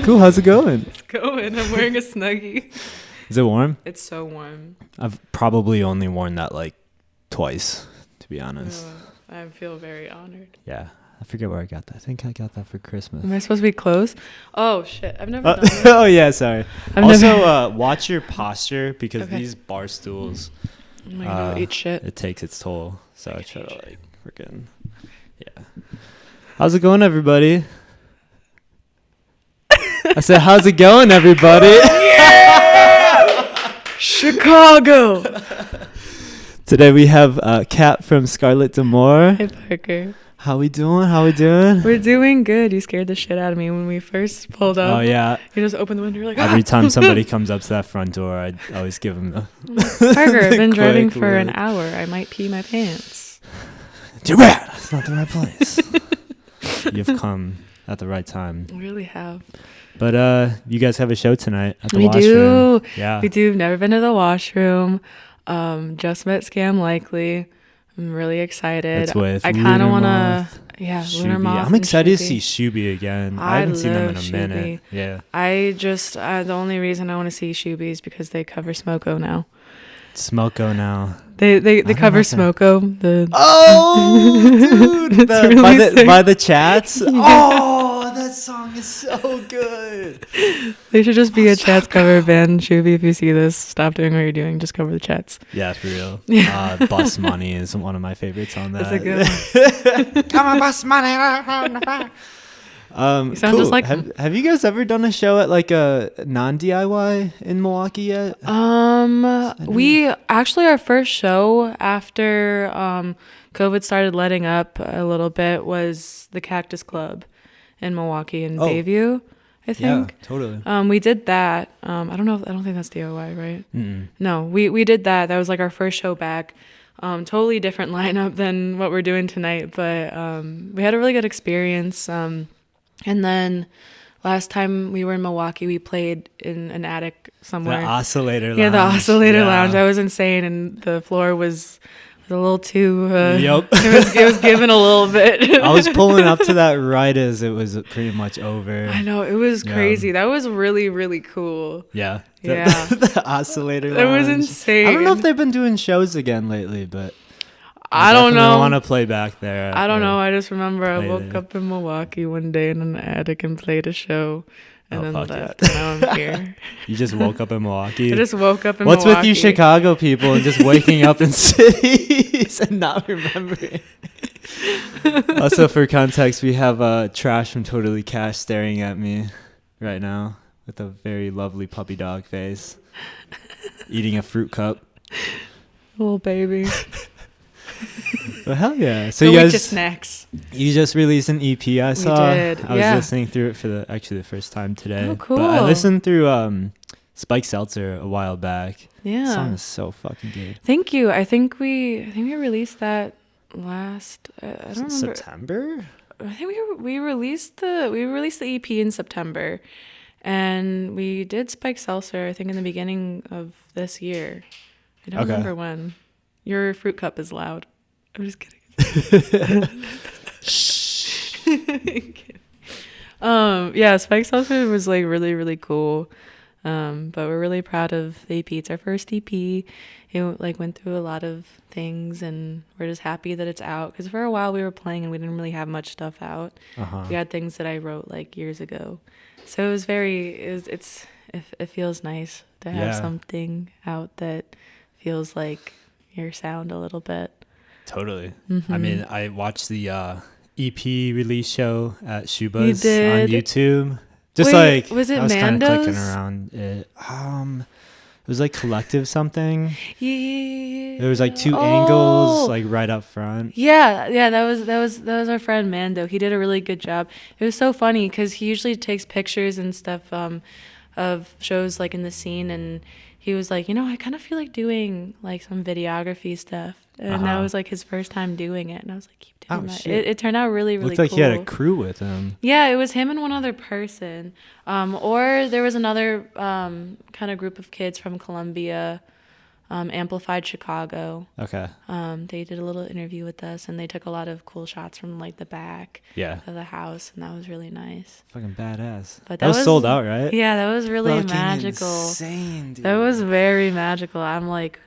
Cool. How's it going? It's going. I'm wearing a Snuggie. Is it warm? It's so warm. I've probably only worn that like twice, to be honest. I feel very honored. Yeah. I forget where I got that. I think I got that for Christmas. Am I supposed to be close? Oh, shit. I've never done that. Oh, yeah. Sorry. Watch your posture because these bar stools, I'm gonna go eat shit. it takes its toll. So I try to like freaking, yeah. How's it going, everybody? I said, how's it going, everybody? Yeah! Chicago. Today we have Kat from Scarlet Demore. Hey, Parker. How we doing? We're doing good. You scared the shit out of me when we first pulled up. Oh, yeah. You just opened the window. You're like, Every time somebody comes up to that front door, I always give them the... Parker, I've been driving for look. an hour. I might pee my pants. Too bad. That's not the right place. You've come at the right time. I really have. But you guys have a show tonight at the We washroom. do. Yeah. We do. Never been to the washroom. Just met Scam Likely. I'm really excited. It's with I kind of want to. Yeah, Lunar Moth. I'm excited to see Shuby again. I haven't seen them in a love minute. Shuby. Yeah. The only reason I want to see Shuby is because they cover Smoko now. Smoko now. They cover Smoko. Dude, really by the chats. Oh, that song is so good. They should just be a chats cover band. Shuby, if you see this, stop doing what you're doing. Just cover the chats. Yeah, for real. Bus Money is one of my favorites on that. That's a good one. Come on, Bus Money. You sound cool. just like have you guys ever done a show at like a non-DIY in Milwaukee yet? We actually, our first show after COVID started letting up a little bit was the Cactus Club in Milwaukee in Bayview, I think. Yeah, totally. We did that. I don't think that's DIY, right? Mm-mm. No, we did that. That was like our first show back. Totally different lineup than what we're doing tonight, but we had a really good experience. And then last time we were in Milwaukee, we played in an attic somewhere. The Oscillator Lounge. Yeah, the Oscillator Lounge. That was insane, and the floor was a little too... Yep. It was given a little bit. I was pulling up to that right as it was pretty much over. I know. It was crazy. That was really, really cool. Yeah. Yeah. The Oscillator Lounge. It was insane. I don't know if they've been doing shows again lately, but... I don't know. I want to play back there. I don't know. I just remember I woke there. up in Milwaukee one day in an attic and played a show and then left. Yeah. And now I'm here. You just woke up in Milwaukee? I just woke up in What's Milwaukee. with you Chicago people and just waking up in cities and not remembering? Also, for context, we have Trash from Totally Cash staring at me right now with a very lovely puppy dog face, eating a fruit cup. Little baby. Well, hell yeah! So Go you eat guys, your snacks. You just released an EP. I saw. did, I was yeah. listening through it for the first time today. Oh, cool. But I listened through Spike Seltzer a while back. Yeah. The song is so fucking good. Thank you. I think we released that last. I don't remember. September. I think we released the EP in September, and we did Spike Seltzer. I think in the beginning of this year. I don't remember when. Your fruit cup is loud. I'm just kidding. Shh. Yeah, Spike Seltzer was like really, really cool. But we're really proud of the EP. It's our first EP. It like went through a lot of things, and we're just happy that it's out. Because for a while we were playing and we didn't really have much stuff out. We had things that I wrote like years ago, so it was it feels nice to have something out that feels like your sound a little bit. Totally. Mm-hmm. I mean, I watched the EP release show at Shuba's You on did? YouTube. Just Wait, like was it I was kind of clicking Mando's? around it. It was like Collective something. Yeah. There was like two angles like right up front. Yeah, that was our friend Mando. He did a really good job. It was so funny because he usually takes pictures and stuff of shows like in the scene, and he was like, I kind of feel like doing like some videography stuff, and that was like his first time doing it, and I was like, keep doing that. It turned out really, really Looked like cool. he had a crew with him. Yeah, it was him and one other person, or there was another kind of group of kids from Columbia. Amplified Chicago. Okay. They did a little interview with us, and they took a lot of cool shots from like the back Yeah. of the house, and that was really nice. Fucking badass. But that was sold out, right? Yeah, that was really Fucking magical. Insane, dude. That was very magical. I'm like,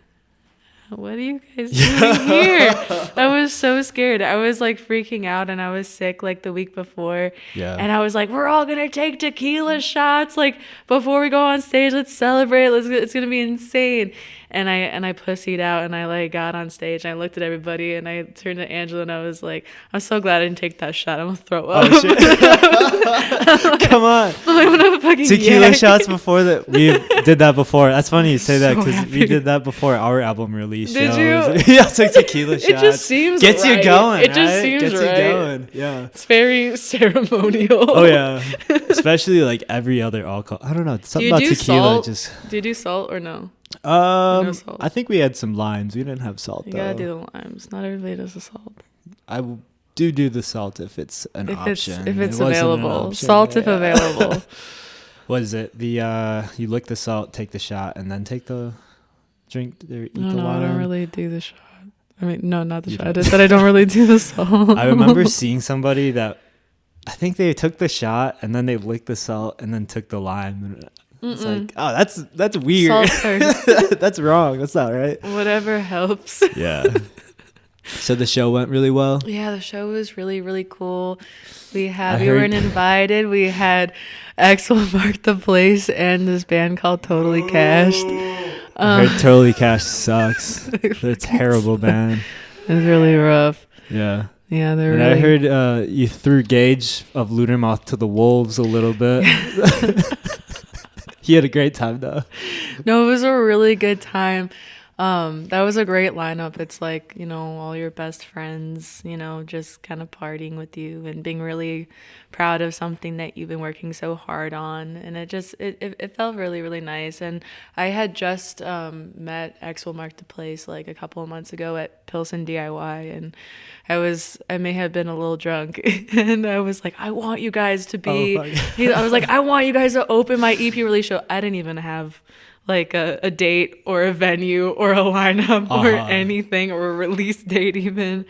what are you guys doing here? I was so scared. I was like freaking out, and I was sick like the week before. Yeah. And I was like, we're all gonna take tequila shots like before we go on stage. Let's celebrate. It's gonna be insane. And I pussied out, and I like got on stage, and I looked at everybody, and I turned to Angela, and I was like, I'm so glad I didn't take that shot. I'm gonna throw up. Oh shit! Come on. I'm gonna fucking Tequila yak. shots before that. We did that before. That's funny you say that So because we happy. did that before our album release. Did shows. you? Yeah, it's like tequila shots. It just seems gets right. you going. It just right? seems gets right. you going. Yeah. It's very ceremonial. Oh yeah. Especially like every other alcohol. I don't know. Something about tequila just. Do you do salt or no? No salt. I think we had some limes. We didn't have salt You though. gotta do the limes. Not everybody does the salt. do the salt if it's an option. If it's It wasn't an available. option, Salt if yeah. available. What is it? The you lick the salt, take the shot, and then take the drink or eat the No, water. I don't really do the shot. I mean, no, not the You shot. don't. I just said I don't really do the salt. I remember seeing somebody that I think they took the shot and then they licked the salt and then took the lime. And it's like, oh, that's weird. Salt first. That's wrong. That's not right. Whatever helps. Yeah. So the show went really well. Yeah, the show was really, really cool. We I weren't heard- invited. We had Axel Mark the Place and this band called Totally Cashed. I heard Totally Cash sucks. They're a terrible band. It was really rough. Yeah. Yeah, they're And really... I heard you threw Gage of Ludermoth to the wolves a little bit. He had a great time though. No, it was a really good time. That was a great lineup. It's like, all your best friends, just kind of partying with you and being really proud of something that you've been working so hard on. And it felt really, really nice. And I had just met Axel Mark the Place like a couple of months ago at Pilsen DIY, and I may have been a little drunk, and I was like, I want you guys to be, I was like, I want you guys to open my EP release show. I didn't even have like a date or a venue or a lineup or anything or a release date even.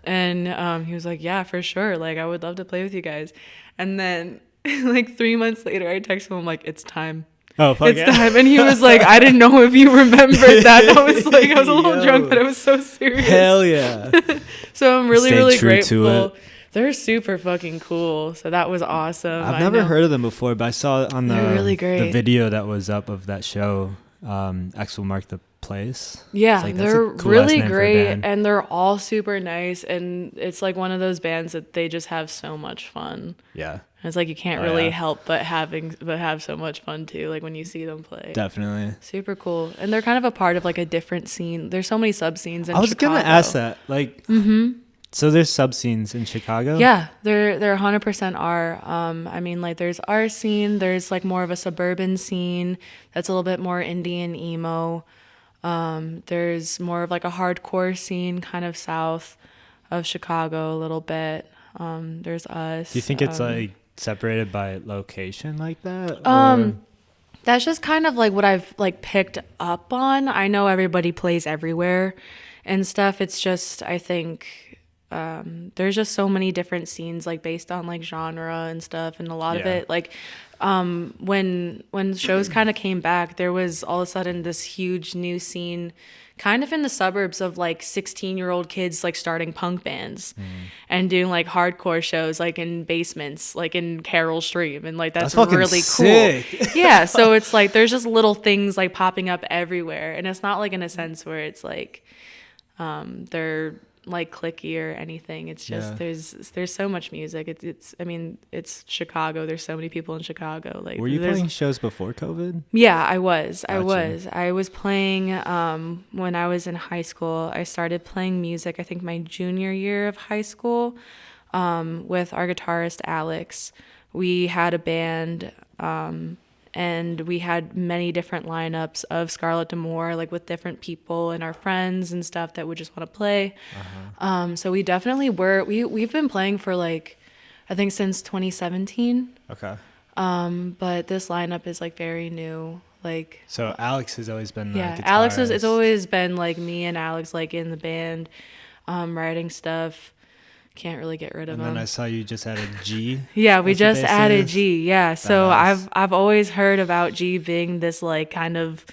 And he was like, yeah, for sure. Like, I would love to play with you guys. And then like 3 months later, I texted him, I'm like, it's time. Oh, fuck It's time. And he was like, I didn't know if you remembered that. I was like, I was a little Yo. drunk, but I was so serious. Hell yeah. So I'm really, Stayed really true to grateful. it. They're super fucking cool. So that was awesome. I've I never know. heard of them before, but I saw it on They're really the great. video that was up of that show. Axel Mark the Place. Yeah, It's like, that's a they're cool-ass really name for a great, band. and they're all super nice, and it's like one of those bands that they just have so much fun. Yeah, And it's like you can't Oh, really yeah. help but have so much fun too, like when you see them play. definitely. Super cool. And they're kind of a part of like a different scene. There's so many sub scenes in I was Chicago. gonna ask that. Like, so there's sub scenes in Chicago. Yeah, there 100% are. I mean, like there's our scene. There's like more of a suburban scene that's a little bit more indie and emo. There's more of like a hardcore scene, kind of south of Chicago a little bit. There's us. Do you think it's like separated by location like that? That's just kind of like what I've like picked up on. I know everybody plays everywhere and stuff. It's just, I think there's just so many different scenes like based on like genre and stuff, and a lot of Yeah. it like when shows kind of came back, there was all of a sudden this huge new scene kind of in the suburbs of like 16-year-old kids like starting punk bands and doing like hardcore shows like in basements, like in Carroll Stream, and like that's fucking really sick. cool. Yeah, so it's like there's just little things like popping up everywhere, and it's not like in a sense where it's like they're like clicky or anything. It's just there's so much music. It's Chicago. There's so many people in Chicago. Like, Were you there's- playing shows before COVID? Yeah, I was. Gotcha. I was playing when I was in high school. I started playing music, I think my junior year of high school, with our guitarist Alex. We had a band, and we had many different lineups of Scarlet Demore, like with different people and our friends and stuff that would just want to play. So we definitely we've been playing for like, I think since 2017. Okay. But this lineup is like very new. Like, So Alex has always been the yeah, guitarist. it's always been like me and Alex like in the band, writing stuff. Can't really get rid of And him. then I saw you just added G. Yeah, we as the just added bassist. G. Yeah, so Badass. I've always heard about G being this like kind of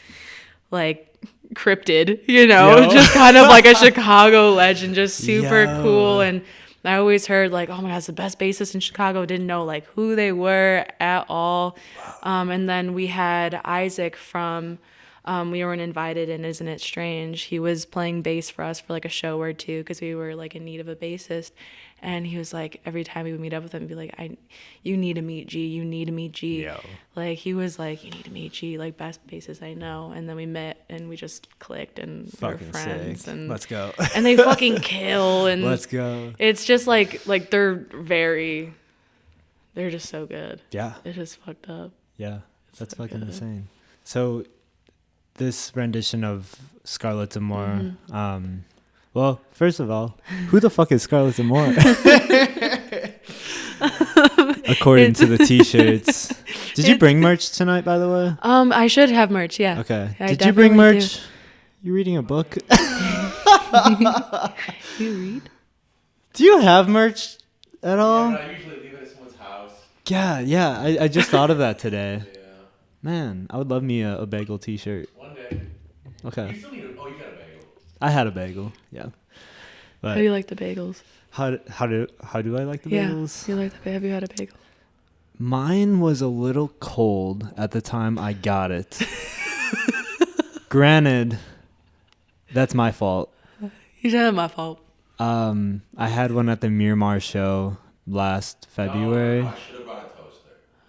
like cryptid, you know, Yo. just kind of like a Chicago legend, just super Yo. cool. And I always heard like, oh my God, it's the best bassist in Chicago. Didn't know like who they were at all. And then we had Isaac from, we weren't invited in Isn't It Strange. He was playing bass for us for like a show or two because we were like in need of a bassist. And he was like, every time we would meet up with him, he'd be like, you need to meet G, you need to meet G. Yo. Like, he was like, you need to meet G, like, best bassist I know. And then we met, and we just clicked, and Fucking we're friends. sick. And Let's go. and they fucking kill, and Let's go. it's just like they're just so good. Yeah. It's just fucked up. Yeah. That's so fucking good. insane. So this rendition of Scarlet Demore, well, first of all, who the fuck is Scarlet Demore? According to the t-shirts. Did you bring merch tonight, by the way? I should have merch, yeah. Okay. I Did you bring definitely merch? You reading a book? You read? Do you have merch at all? Yeah, I usually leave it at someone's house. Yeah. I just thought of that today. Yeah. Man, I would love me a bagel t-shirt. One day. Okay. You still need a... Oh, you got a bagel. I had a bagel. Yeah. How But do you like the bagels? how do I like the bagels? Yeah. Have you had a bagel? Mine was a little cold at the time I got it. Granted, that's my fault. You said my fault. I had one at the Miramar show last February. No, I should have brought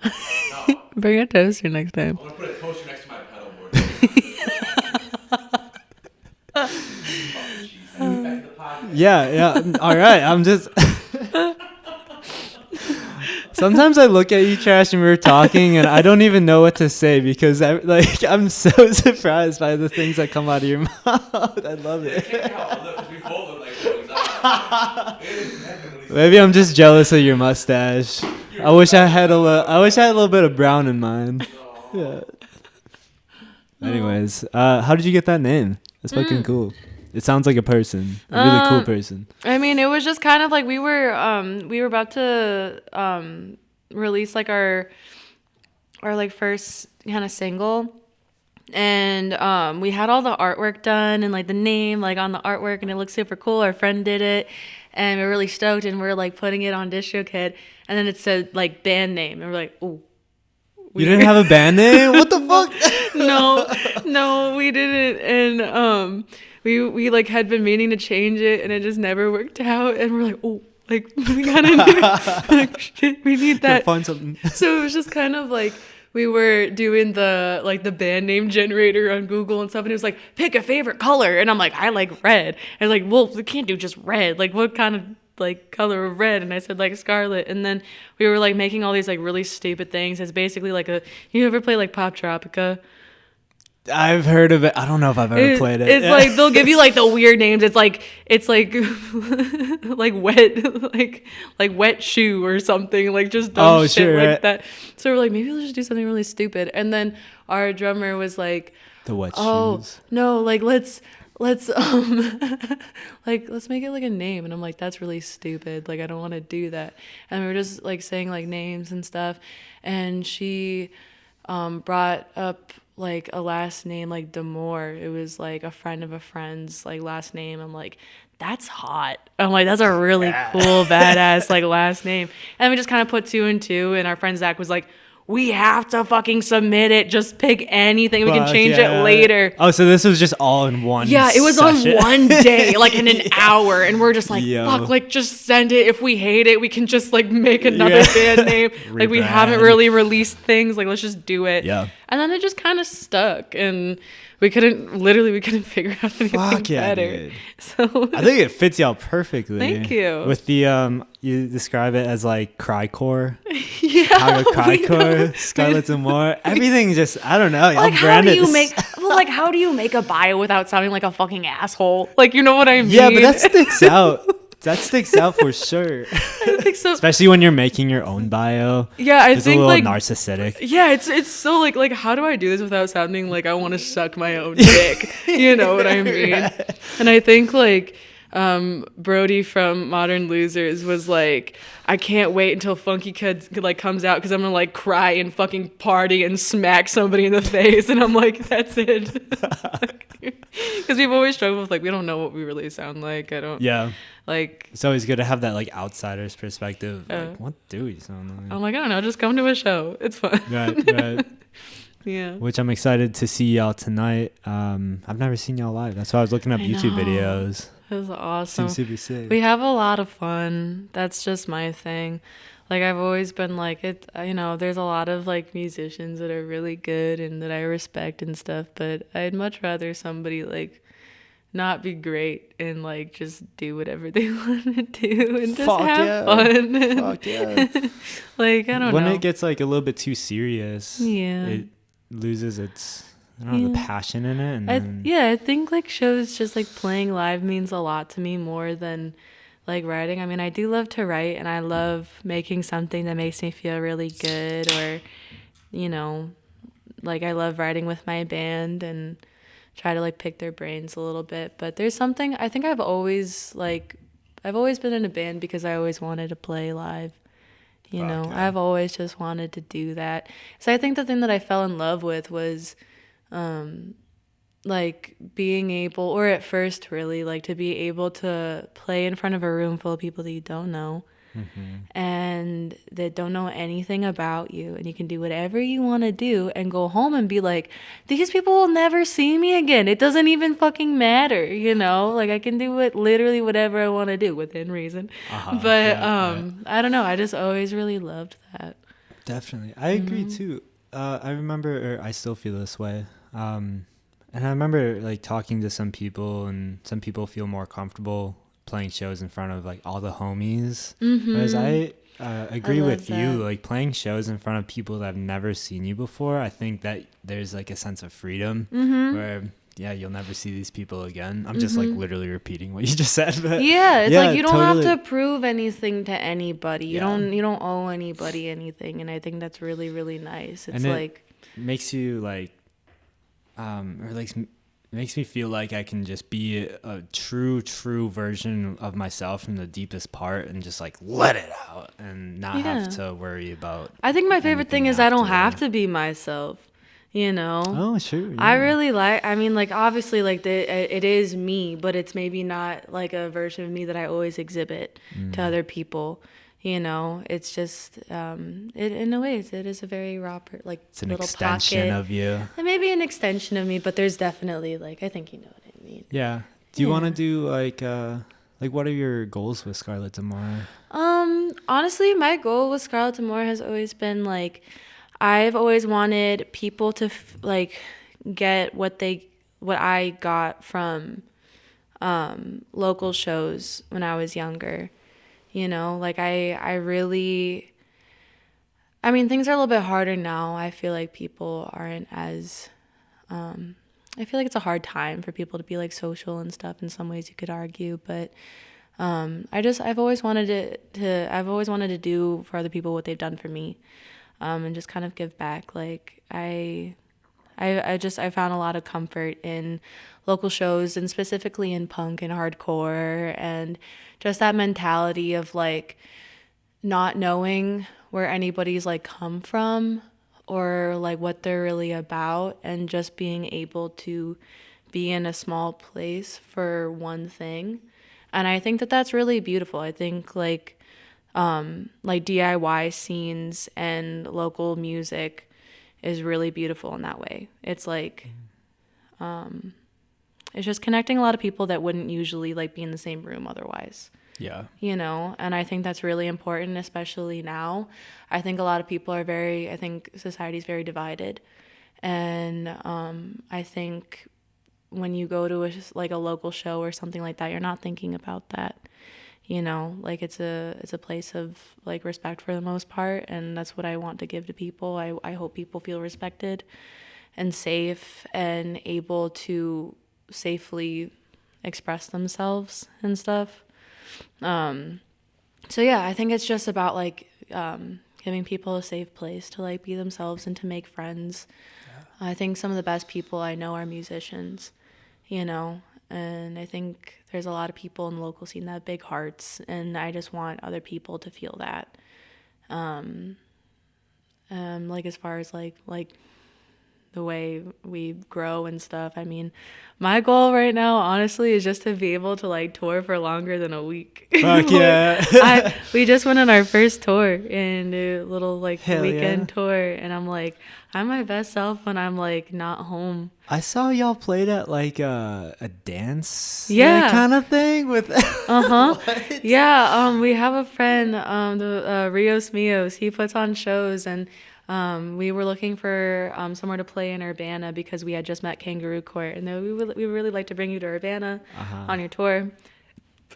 a toaster. No. Bring a toaster next time. I'm going to put a toaster next to my pedal board. Back to the podcast. Yeah. All right. I'm just. Sometimes I look at you, Trash, and we're talking, and I don't even know what to say because I'm so surprised by the things that come out of your mouth. I love it. Check out. Look, we both look like what exactly. Maybe I'm just jealous of your mustache. I wish I had a little bit of brown in mine. Yeah. Anyways, how did you get that name? That's fucking cool. It sounds like a person, a really cool person. I mean, it was just kind of like we were about to release like our like first kind of single, and we had all the artwork done and like the name like on the artwork, and it looked super cool. Our friend did it, and we were really stoked, and we are like putting it on DistroKid, and then it said like band name, and we're like, ooh. You didn't have a band name? What the fuck? No, we didn't, and we like had been meaning to change it, and it just never worked out, and we're like, oh, like we gotta do like shit, we need that. Find something. So it was just kind of like we were doing the like the band name generator on Google and stuff, and it was like pick a favorite color, and I'm like I like red, and like well we can't do just red, like what kind of like color of red, and I said like Scarlet, and then we were like making all these like really stupid things. It's basically like you ever play like Pop Tropica? I've heard of it. I don't know if I've ever played it. It's like they'll give you like the weird names. It's like like wet like wet shoe or something, like just dumb shit like right. that. So we're like maybe let's just do something really stupid. And then our drummer was like, The wet oh shoes. no, like let's like let's make it like a name. And I'm like that's really stupid, like I don't want to do that. And we were just like saying like names and stuff, and she brought up like a last name like Demore. It was like a friend of a friend's like last name. I'm like that's hot. I'm like that's a really cool badass like last name. And we just kind of put two and two, and our friend Zach was like, we have to fucking submit it. Just pick anything. We can change it later. Oh, so this was just all in one Yeah, it was session. on one day, like in an hour. And we're just like, Yo. fuck, like just send it. If we hate it, we can just like make another band name. Like we haven't Rebrand. really released things. Like let's just do it. Yeah. And then it just kind of stuck, and we couldn't figure out anything Fuck yeah, better. dude. So I think it fits y'all perfectly. Thank you. With the you describe it as like crycore, yeah, Chicago crycore, Scarlet and more. Everything just I don't know. like Y'all how do branded you this- make how do you make a bio without sounding like a fucking asshole? Like you know what I mean? Yeah, but that sticks out. that sticks out for sure. I think so. Especially when you're making your own bio. Yeah, I It's think a little like narcissistic. yeah, it's so like how do I do this without sounding like I want to suck my own dick? You know what I mean? Yeah. And I think like Brody from Modern Losers was like, I can't wait until Funky Kids like comes out because I'm gonna like cry and fucking party and smack somebody in the face, and I'm like, that's it. Because we've always struggled with like we don't know what we really sound like. I don't. Yeah. Like It's always good to have that like outsider's perspective. Like, what do we sound like? I'm like, I don't know, just come to a show. It's fun. Right. Yeah. Which I'm excited to see y'all tonight. I've never seen y'all live. That's why I was looking up YouTube videos. It was awesome. Seems super sick. We have a lot of fun. That's just my thing. Like I've always been like it, you know, there's a lot of like musicians that are really good and that I respect and stuff, but I'd much rather somebody like not be great and like just do whatever they want to do and just have fun. Fuck yeah. Like I don't know. When it gets like a little bit too serious, Yeah. it loses its the passion in it. And then, I think like shows just like playing live means a lot to me more than like writing. I mean, I do love to write and I love making something that makes me feel really good, or you know, like I love writing with my band and try to like pick their brains a little bit. But there's something I think I've always been in a band because I always wanted to play live. You know, yeah. I've always just wanted to do that. So I think the thing that I fell in love with was like being able, or at first really, like to be able to play in front of a room full of people that you don't know and that don't know anything about you, and you can do whatever you want to do and go home and be like, these people will never see me again. It doesn't even fucking matter, you know? Like I can do literally whatever I want to do within reason. But I don't know, I just always really loved that. Definitely. I agree too. I remember, or I still feel this way. And I remember like talking to some people, and some people feel more comfortable playing shows in front of like all the homies. Whereas I agree with you, like playing shows in front of people that have never seen you before. I think that there's like a sense of freedom where you'll never see these people again. I'm just like literally repeating what you just said. But it's like you don't totally have to prove anything to anybody. You don't owe anybody anything, and I think that's really, really nice. It's and like it makes you like or like makes me feel like I can just be a true version of myself from the deepest part and just like let it out and not have to worry about. I think my favorite thing is I don't have to be myself, you know? Oh, sure. Yeah. I really I mean, like, obviously, like, it is me, but it's maybe not, like, a version of me that I always exhibit to other people, you know? It's just, in a way, it is a very raw, like, it's an little extension pocket. of you. It may be an extension of me, but there's definitely, like, I think you know what I mean. Yeah. Do you want to do, like, what are your goals with Scarlet Demore? Honestly, my goal with Scarlet Demore has always been, like, I've always wanted people to like get what I got from local shows when I was younger. You know, like I really, I mean, things are a little bit harder now. I feel like people aren't as I feel like it's a hard time for people to be like social and stuff. In some ways you could argue, but I've always wanted to do for other people what they've done for me. And just kind of give back. Like I found a lot of comfort in local shows, and specifically in punk and hardcore, and just that mentality of like not knowing where anybody's like come from or like what they're really about, and just being able to be in a small place for one thing. And I think that that's really beautiful. I think like DIY scenes and local music is really beautiful in that way. It's like, it's just connecting a lot of people that wouldn't usually like be in the same room otherwise. Yeah. You know, and I think that's really important, especially now. I think a lot of people I think society's very divided. And I think when you go to a local show or something like that, you're not thinking about that. You know, like it's a place of like respect for the most part, and that's what I want to give to people. I hope people feel respected and safe and able to safely express themselves and stuff. So yeah, I think it's just about like giving people a safe place to like be themselves and to make friends. I think some of the best people I know are musicians, you know, and I think there's a lot of people in the local scene that have big hearts, and I just want other people to feel that. Like as far as like the way we grow and stuff. I mean, my goal right now, honestly, is just to be able to like tour for longer than a week. Fuck yeah. We just went on our first tour and a little like Hell weekend yeah. tour, and I'm like, I'm my best self when I'm like not home. I saw y'all played at like a dance Yeah. kind of thing with What? Yeah, we have a friend, the Rios Mios. He puts on shows, and we were looking for somewhere to play in Urbana because we had just met Kangaroo Court, and we would really like to bring you to Urbana on your tour.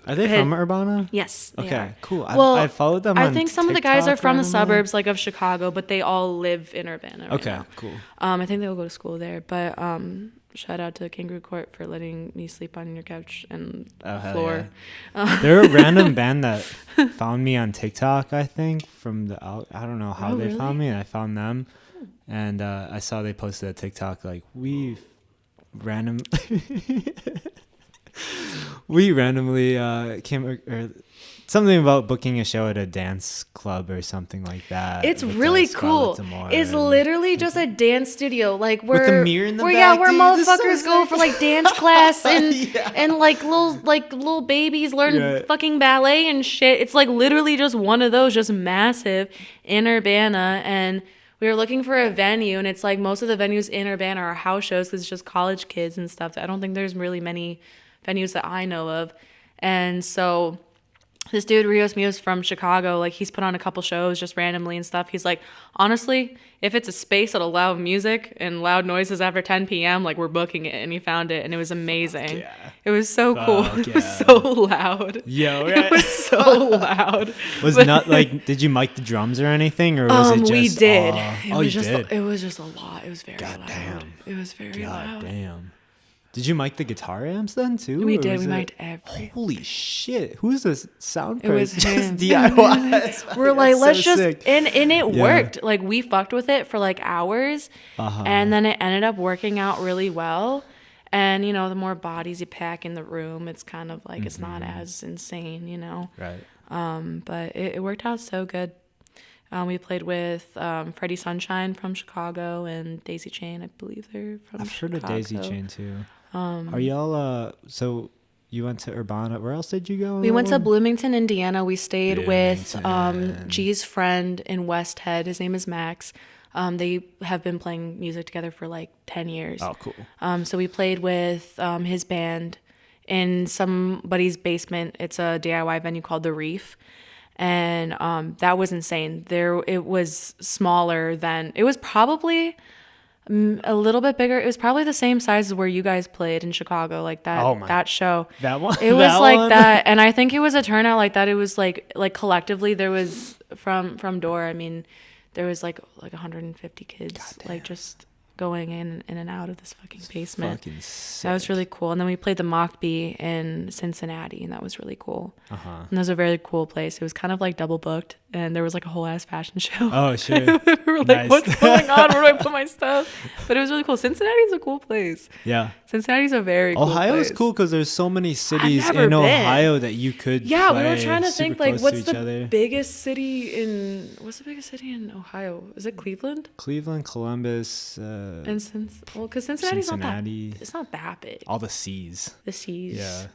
Are they from Urbana? Yes. They Okay, are. cool. Well, I followed them on I think some of the guys are TikTok from the randomly. suburbs like of Chicago, but they all live in Urbana right Okay, now. cool. I think they'll go to school there, but shout out to Kangaroo Court for letting me sleep on your couch and floor. Yeah. They're a random band that found me on TikTok, I think, from the I don't know how Oh, they really? found me, and I found them, and I saw they posted a TikTok like we randomly came or something about booking a show at a dance club or something like that. It's with, really Scarlet, cool. Demore, It's and- literally just a dance studio, like where With the mirror in the where back, where dude, this is so motherfuckers go sick. for like dance class and Yeah. and like little babies learn Yeah. fucking ballet and shit. It's like literally just one of those, just massive in Urbana, and we were looking for a venue, and it's like most of the venues in Urbana are house shows because it's just college kids and stuff. I don't think there's really many venues that I know of, and so. This dude, Rios Mios from Chicago, like he's put on a couple shows just randomly and stuff. He's like, honestly, if it's a space that'll allow music and loud noises after 10 p.m., like we're booking it. And he found it, and it was amazing. yeah. It was so cool. Fuck It was yeah. so loud. Yo, It right? was so loud. Was But- not like, did you mic the drums or anything, or was it just? we did. Oh, was you just did. it was just a lot. It was very God loud. damn. It was very God loud. damn. Did you mic the guitar amps then too? We or did. was We it- mic'd everything. Holy shit! Who's this sound It was person? him. DIY. We're like, That's let's so just sick. and it Yeah. worked. Like we fucked with it for like hours, Uh-huh. and then it ended up working out really well. And you know, the more bodies you pack in the room, it's kind of like it's not as insane, you know. Right. But it worked out so good. We played with Freddie Sunshine from Chicago and Daisy Chain. I believe they're from I've Chicago. heard of Daisy Chain too. Are y'all so you went to Urbana? Where else did you go? on We that went to one? Bloomington, Indiana. We stayed with Bloomington. G's friend in West Head. His name is Max. They have been playing music together for like 10 years. Oh, cool. So we played with his band in somebody's basement. It's a DIY venue called The Reef. And that was insane. It was smaller than, it was probably a little bit bigger. It was probably the same size as where you guys played in Chicago, like that Oh my- that show. That one. It was That like one? that, and I think it was a turnout like that. It was like collectively there was from door. I mean, there was like 150 kids, like just going in and out of this fucking basement. Fucking sick. That was really cool. And then we played the Mock Bee in Cincinnati, and that was really cool. Uh-huh. And that was a very cool place. It was kind of like double booked, and there was like a whole ass fashion show. Oh shit. We were like, Nice. what's going on? Where do I put my stuff? But it was really cool. Cincinnati's a cool place. Yeah. Cincinnati's a very cool Ohio is place. cool because there's so many cities never in been. Ohio that you could. Yeah, we were play trying to super think like close what's to the each other. biggest city in Ohio? Is it Cleveland? Cleveland, Columbus, And because Cincinnati's Cincinnati, not that, it's not that big. all the C's. The C's. Yeah.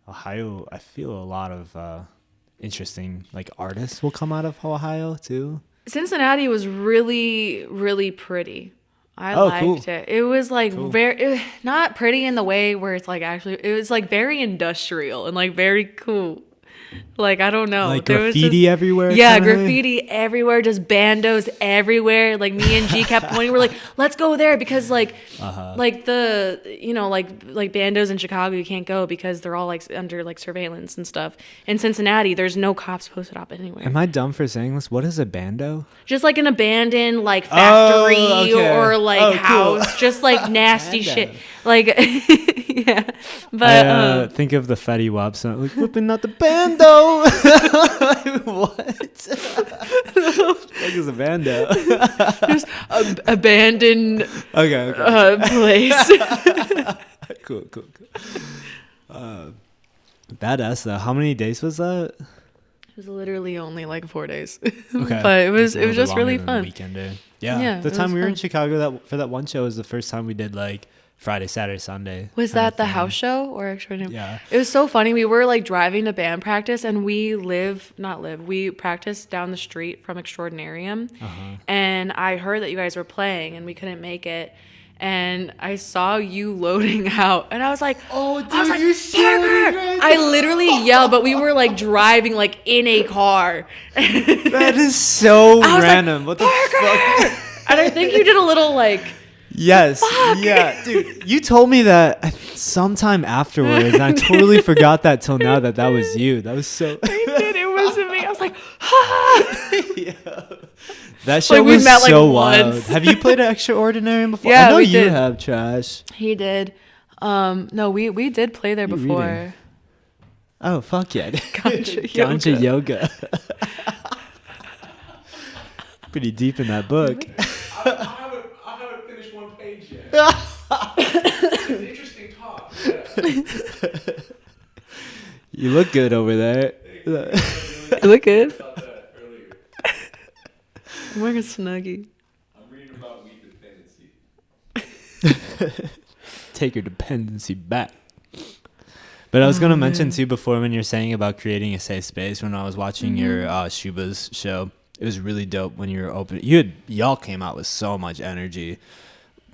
Ohio, I feel a lot of interesting like artists will come out of Ohio too. Cincinnati was really, really pretty. I Oh, liked cool. it. It was like Cool. not pretty in the way where it's like actually, it was like very industrial and like very cool. Like, I don't know. Like There was graffiti just- everywhere. Yeah, kinda? graffiti everywhere, just bandos everywhere. Like me and G kept pointing. We're like, let's go there because like the like bandos in Chicago you can't go because they're all like under like surveillance and stuff. In Cincinnati, there's no cops posted up anywhere. Am I dumb for saying this? What is a bando? Just like an abandoned like factory okay. or like Oh, cool. house, just like nasty Bando. shit. Like yeah. But think of the Fetty Wap song, like whipping out the bando. What? What is a bando? just abandoned Okay. place. Cool. Badass though. How many days was that? It was literally only like 4 days. Okay. But it was a little bit just longer really than the fun. Weekend day. Yeah. Yeah, The it time was we were in fun. Chicago for that one show was the first time we did like Friday, Saturday, Sunday. Was kind of that the thing. house show or extraordinary? Yeah. It was so funny. We were like driving to band practice, and we practiced down the street from Extraordinarium. And I heard that you guys were playing, and we couldn't make it. And I saw you loading out, and I was like, Oh, dude, I was like, you showed me Parker! right I literally yelled, but we were like driving like in a car. That is so I was like, random. What the fuck? And I think you did a little like, Yes. Yeah, dude. You told me that sometime afterwards, and I totally forgot that till now that was you. That was so. it wasn't me. I was like, ha! Yeah. That show Like, we was met, like, so wild. once. Have you played Extraordinary before? Yeah, I know we you did. have, Trash. He did. No, we did play there You before. reading? Oh, fuck yeah. Ganja yoga. Pretty deep in that book. I haven't finished one page yet. It's an interesting talk. Yeah. You look good over there. You look good. About that earlier. I'm wearing a Snuggie. I'm reading about weed dependency. Take your dependency back. But I was going to mention too before, when you're saying about creating a safe space, when I was watching your Shuba's show, it was really dope when you were open. Y'all came out with so much energy.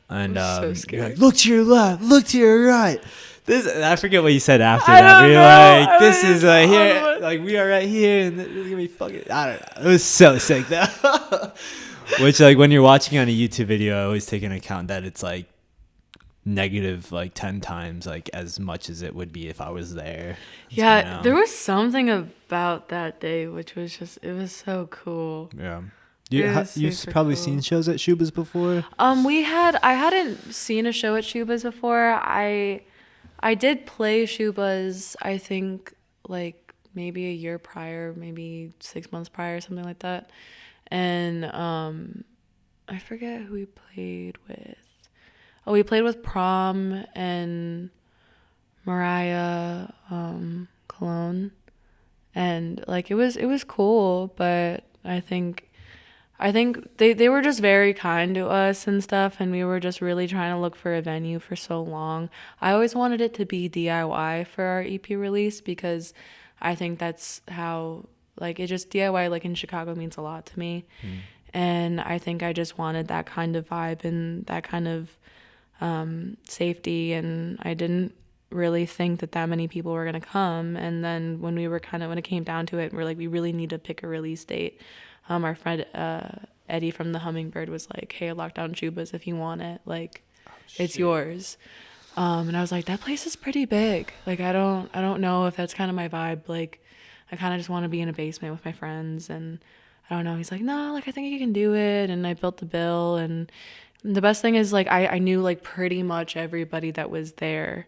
And I'm so you're scared. like, look to your left, look to your right. I forget what you said after I that. don't You're know. like, this is I here, don't know. like we are right here, and this is gonna be fucking. I don't know. It was so sick though. Which, like, when you're watching on a YouTube video, I always take into account that it's like negative like 10 times like as much as it would be if I was there. Yeah, You know? there was something about that day which was just, it was so cool. Yeah. It was You've super probably cool. seen shows at Shuba's before. I hadn't seen a show at Shuba's before. I did play Shuba's, I think, like maybe a year prior, maybe 6 months prior, something like that. And I forget who we played with. Oh, we played with Prom and Mariah Cologne. And like it was cool, but I think they were just very kind to us and stuff, and we were just really trying to look for a venue for so long. I always wanted it to be DIY for our EP release, because I think that's how, like, it just DIY like in Chicago means a lot to me. And I think I just wanted that kind of vibe and that kind of safety, and I didn't really think that many people were going to come. And then when it came down to it, we're like, we really need to pick a release date. Our friend Eddie from the Hummingbird was like, hey, lock down Shuba's if you want it, like, it's yours. And I was like, that place is pretty big, like, I don't know if that's kind of my vibe, like, I kind of just want to be in a basement with my friends. And I don't know, he's like, no, like, I think you can do it. And I built the bill, and the best thing is, like, I knew like pretty much everybody that was there,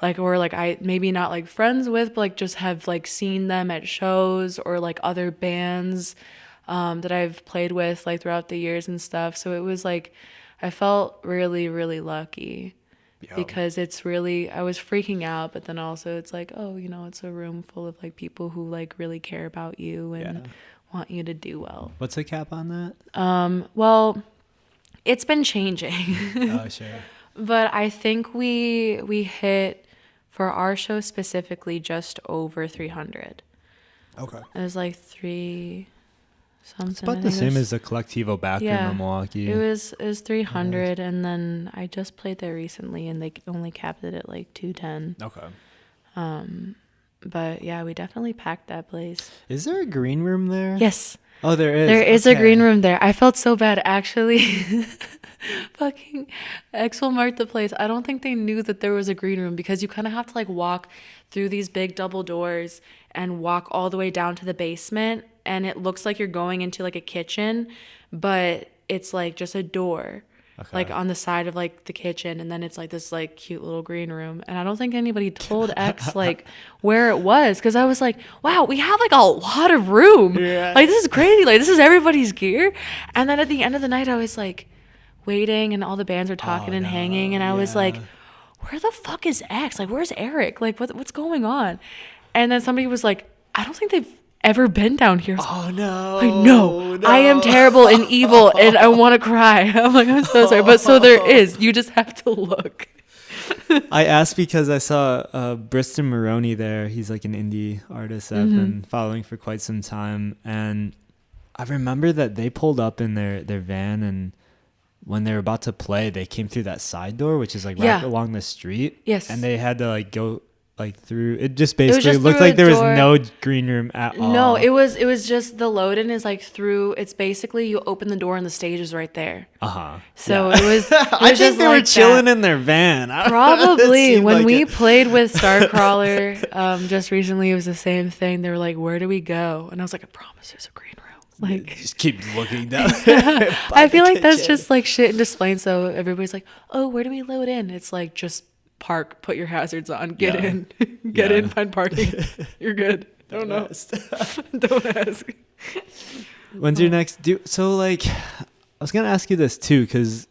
like, or like I maybe not like friends with, but like just have like seen them at shows or like other bands that I've played with like throughout the years and stuff. So it was like, I felt really, really lucky. Because it's really, I was freaking out, but then also it's like, oh, you know, it's a room full of like people who like really care about you and want you to do well. What's the cap on that? Well, it's been changing. Oh, sure. But I think we hit, for our show specifically, just over 300. Okay. It was like 3 something. It's about I the think it same was- as the Collectivo back room in Milwaukee. It was 300, and then I just played there recently, and they only capped it at like 210. Okay. But yeah, we definitely packed that place. Is there a green room there? Yes, Oh, there is. there is a Okay. green room there. I felt so bad, actually. Fucking Exel marked the place. I don't think they knew that there was a green room, because you kind of have to like walk through these big double doors and walk all the way down to the basement, and it looks like you're going into like a kitchen, but it's like just a door. Okay. like on the side of like the kitchen, and then it's like this like cute little green room. And I don't think anybody told X like where it was, because I was like, wow, we have like a lot of room. Yeah. Like this is crazy. Like this is everybody's gear. And then at the end of the night, I was like waiting, and all the bands were talking and hanging, and I was like, where the fuck is X? Like where's Eric? Like what's going on? And then somebody was like, I don't think they've ever been down here. Oh no. Like, no, I am terrible and evil and I want to cry. I'm like, I'm so sorry. But so there is. You just have to look. I asked because I saw Briston Maroney there. He's like an indie artist I've been following for quite some time. And I remember that they pulled up in their van, and when they were about to play, they came through that side door, which is like right along the street. Yes. And they had to like go like through it. Just basically just looked through like a there was door. no green room at all. No, it was just the load-in is like through. It's basically you open the door and the stage is right there. So it was. I think they were like chilling that. in their van. I don't know. Probably It when seemed we like it. played with Starcrawler just recently, it was the same thing. They were like, "Where do we go?" And I was like, "I promise, there's a green room." Like, Just keep looking down. I feel like that's just like shit in display. So everybody's like, "Oh, where do we load in?" It's like just park, put your hazards on, get in, get in, find parking. You're good. Don't know. Don't ask. When's your next so like I was gonna ask you this too, because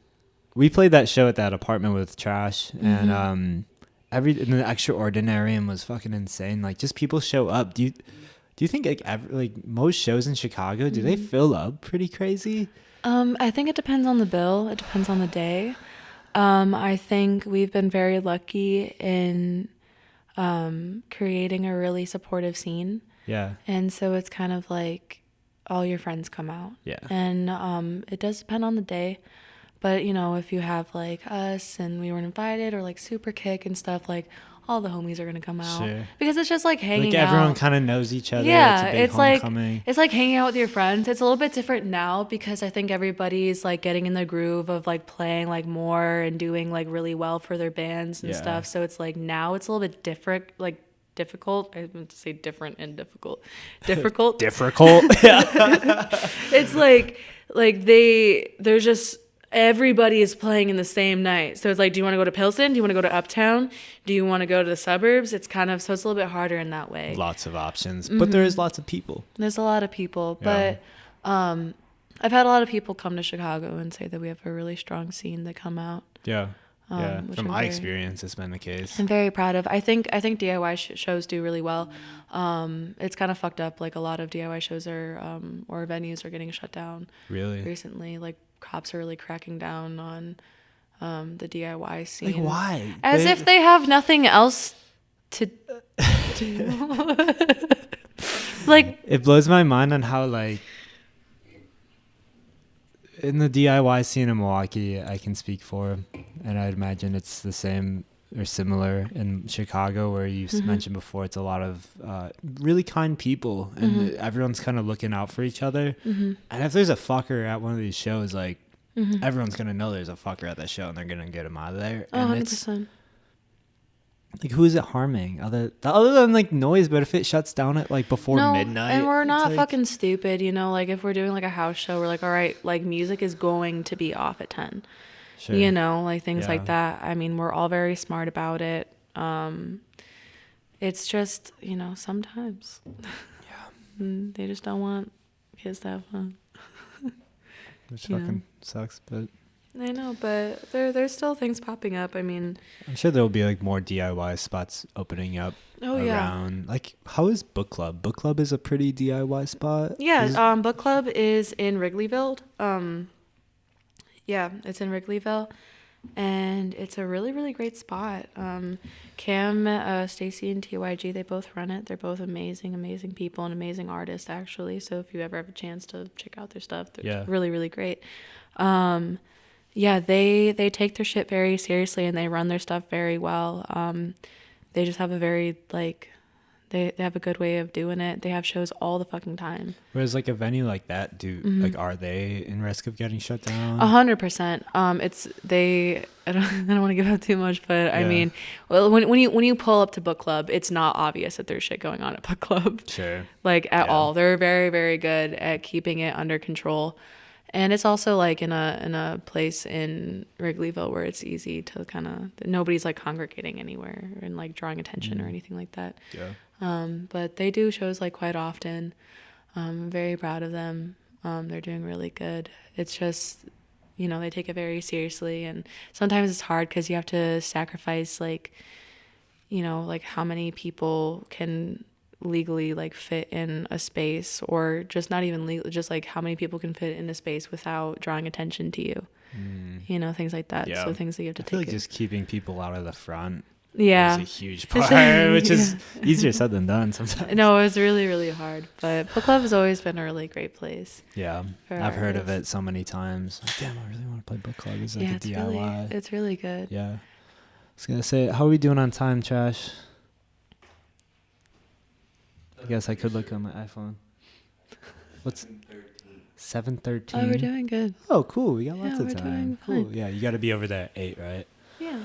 we played that show at that apartment with Trash, and and the Extraordinarium was fucking insane. Like just people show up. Do you think like most shows in Chicago, do they fill up pretty crazy? I think it depends on the bill. It depends on the day. I think we've been very lucky in creating a really supportive scene. Yeah. And so it's kind of like all your friends come out. Yeah. And it does depend on the day. But, you know, if you have like us and we weren't invited, or like Super Kick and stuff, like all the homies are going to come out. Sure. Because it's just like hanging out. Like everyone kind of knows each other. Yeah, it's a big homecoming. it's like hanging out with your friends. It's a little bit different now because I think everybody's like getting in the groove of like playing like more and doing like really well for their bands and stuff. So it's like now it's a little bit different, like difficult. I meant to say different and difficult. Difficult. Difficult. Yeah. It's like there's just everybody is playing in the same night. So it's like, do you want to go to Pilsen? Do you want to go to Uptown? Do you want to go to the suburbs? It's kind of, so it's a little bit harder in that way. Lots of options, but there is lots of people. There's a lot of people, but I've had a lot of people come to Chicago and say that we have a really strong scene that come out. Yeah. Yeah. which From I'm my very- experience, it's been the case. I'm very proud of. I think DIY shows do really well. It's kind of fucked up. Like a lot of DIY shows are or venues are getting shut down Really? recently. Like cops are really cracking down on the DIY scene. Like why? As if they have nothing else to do. Like, It blows my mind on how like in the DIY scene in Milwaukee, I can speak for, and I'd imagine it's the same or similar in Chicago, where you mentioned before, it's a lot of really kind people, and everyone's kind of looking out for each other. And if there's a fucker at one of these shows, like everyone's gonna know there's a fucker at that show, and they're gonna get him out of there. And 100%. like, who is it harming other than like noise? But if it shuts down at like before midnight, and we're it's not like, fucking stupid, you know. Like if we're doing like a house show, we're like, all right, like music is going to be off at 10. sure. You know, like things Yeah. like that. I mean, we're all very smart about it. It's just, you know, sometimes they just don't want kids to have fun. Which you know. fucking sucks, but I know, but there's still things popping up. I mean, I'm sure there'll be like more DIY spots opening up around. Like, how is Book Club? Book Club is a pretty DIY spot. Yeah, book club is in Wrigleyville. Yeah, it's in Wrigleyville, and it's a really, really great spot. Cam, Stacy, and TYG, they both run it. They're both amazing, amazing people and amazing artists, actually. So if you ever have a chance to check out their stuff, they're really, really great. Yeah, they take their shit very seriously, and they run their stuff very well. They just have a very, like, they have a good way of doing it. They have shows all the fucking time. Whereas like a venue like that, like, are they in risk of getting shut down? 100%. I don't want to give out too much, but I mean, well, when you pull up to Book Club, it's not obvious that there's shit going on at Book Club. Sure. Like at all. They're very, very good at keeping it under control. And it's also like in a place in Wrigleyville where it's easy to kind of, nobody's like congregating anywhere and like drawing attention or anything like that. Yeah. But they do shows like quite often. I'm very proud of them. They're doing really good. It's just, you know, they take it very seriously, and sometimes it's hard because you have to sacrifice like, you know, like how many people can legally like fit in a space, or just not even legal, just like how many people can fit in a space without drawing attention to you. You know, things like that. Yeah. So things that you have to I feel take like just keeping people out of the front yeah is a huge part, which is easier said than done sometimes. No, it was really, really hard, but Book Club has always been a really great place. Yeah, I've heard of it so many times. Like, damn, I really want to play book club. It's like a DIY. It's really good. Yeah. I was gonna say, how are we doing on time, Trash? I guess I could look on my iPhone. What's 7:13? Oh, we're doing good. Oh, cool. We got lots of we're time. doing Cool. fine. Yeah, you got to be over there at 8, right? Yeah.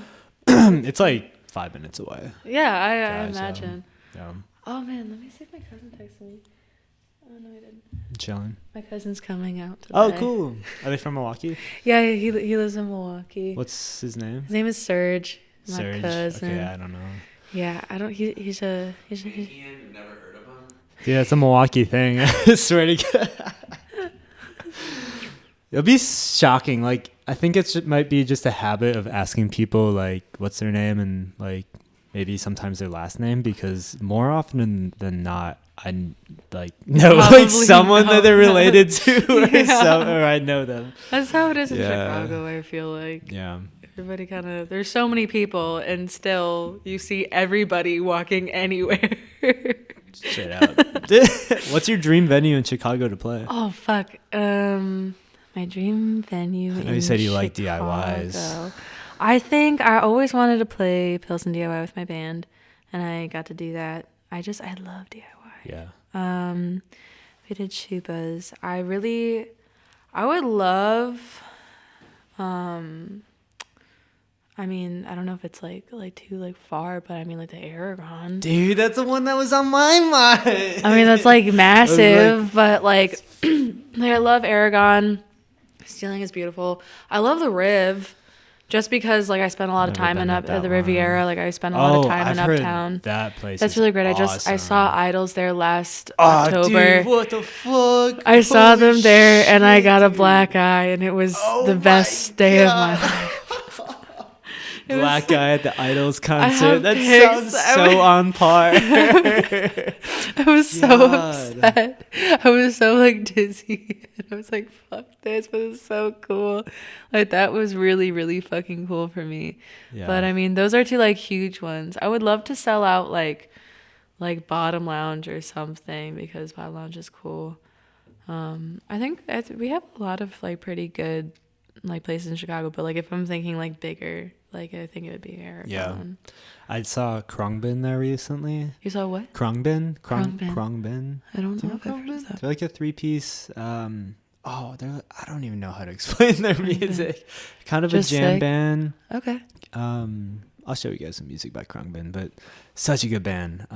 It's like 5 minutes away. Yeah, I Drive, so, imagine. Yeah. Oh man, let me see if my cousin texted me. Oh no, he didn't. Chilling. My cousin's coming out today. Oh, cool. Are they from Milwaukee? Yeah, he lives in Milwaukee. What's his name? His name is Serge. My Serge. cousin. Okay, I don't know. Yeah, I don't. He's Ian, you've never heard of him? Dude, that's a Milwaukee thing. I swear to God. It'll be shocking. Like, I think it might be just a habit of asking people, like, what's their name and, like, maybe sometimes their last name, because more often than not, I, like, know, like, someone that they're related to or I know them. That's how it is in Chicago, I feel like. Yeah. Everybody kind of, there's so many people, and still you see everybody walking anywhere. Straight out. What's your dream venue in Chicago to play? Oh, fuck. My dream venue I know you said you like DIYs. Chicago. I think I always wanted to play Pilsen DIY with my band, and I got to do that. I love DIY. Yeah. We did Chupas. I would love, I mean, I don't know if it's like too like far, but I mean like the Aragon. Dude, that's the one that was on my mind. I mean, that's like massive, but like, like I love Aragon. Ceiling is beautiful. I love the Riv, just because like I spent a lot of time in at the Riviera. Like I spent a lot of time in Uptown. That place. That's really great. Awesome. I saw Idols there last October. Dude, what the fuck? I saw them there, and I got a black eye, and it was the best day of my life. Black guy at the Idols concert. That pics. sounds so on par. I was so upset. I was so like dizzy. And I was like, fuck this, but it's so cool. Like that was really, really fucking cool for me. Yeah. But I mean, those are two like huge ones. I would love to sell out like Bottom Lounge or something, because Bottom Lounge is cool. I think we have a lot of like pretty good like places in Chicago, but like if I'm thinking like bigger, like I think it would be Aragon. Yeah, I saw Krongbin there recently. You saw what? Krongbin. Krongbin. I don't know if I've heard of that. They're like a 3-piece. I don't even know how to explain their music. Kind of just a jam band. Okay. I'll show you guys some music by Krongbin, but such a good band.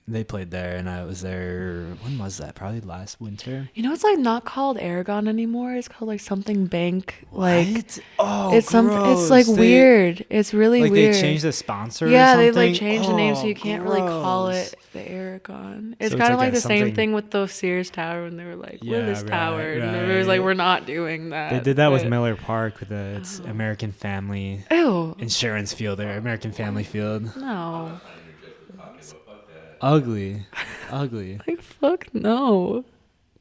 They played there, and I was there. When was that? Probably last winter. You know, it's like not called Aragon anymore. It's called like something Bank. Like what? Oh, it's gross. It's like weird. It's really like weird. They changed the sponsor. Yeah, or they something? like changed the name, so you can't really call gross. it the Aragon. It's So kind of like like the same something- thing with the Sears Tower when they were like Willis Tower, and right. it was like we're not doing that. They did that with but- Miller Park with its American Family Ew. Insurance Field or American Family Field. No. Ugly. Like fuck no.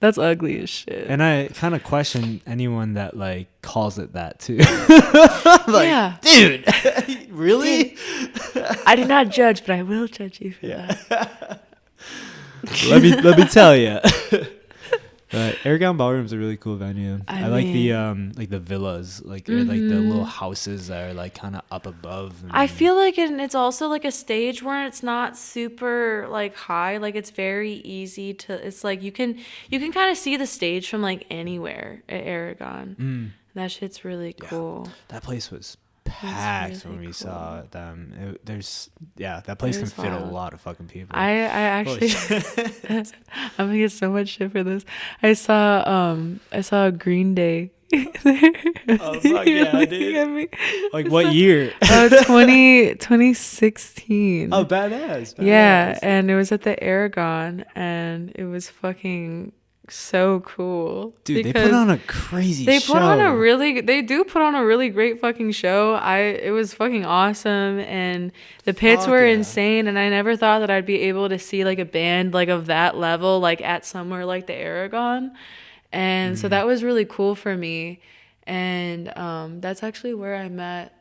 That's ugly as shit. And I kind of question anyone that like calls it that too. Like, yeah. Dude, really? I did not judge, but I will judge you for that. let me tell you. But Aragon Ballroom's a really cool venue. I like the villas, like or, like the little houses that are like kind of up above. I feel like it's also like a stage where it's not super like high. Like it's very easy to. It's like you can kind of see the stage from like anywhere at Aragon. That shit's really cool. That place was packed really when we cool. saw them. That place can It was fit a wild. lot of fucking people. I Holy actually shit. I'm gonna get so much shit for this. I saw Green Day. Oh fuck You're yeah, looking dude! at me. Like what year? 2016. Oh, badass. Yeah, badass. and it was at the Aragon, and it was fucking so cool. Dude, they put because on a crazy they show. put on they do put on a really great fucking show. It was fucking awesome, and the pits Fuck were yeah. insane, and I never thought that I'd be able to see like a band like of that level like at somewhere like the Aragon. And so that was really cool for me. And that's actually where I met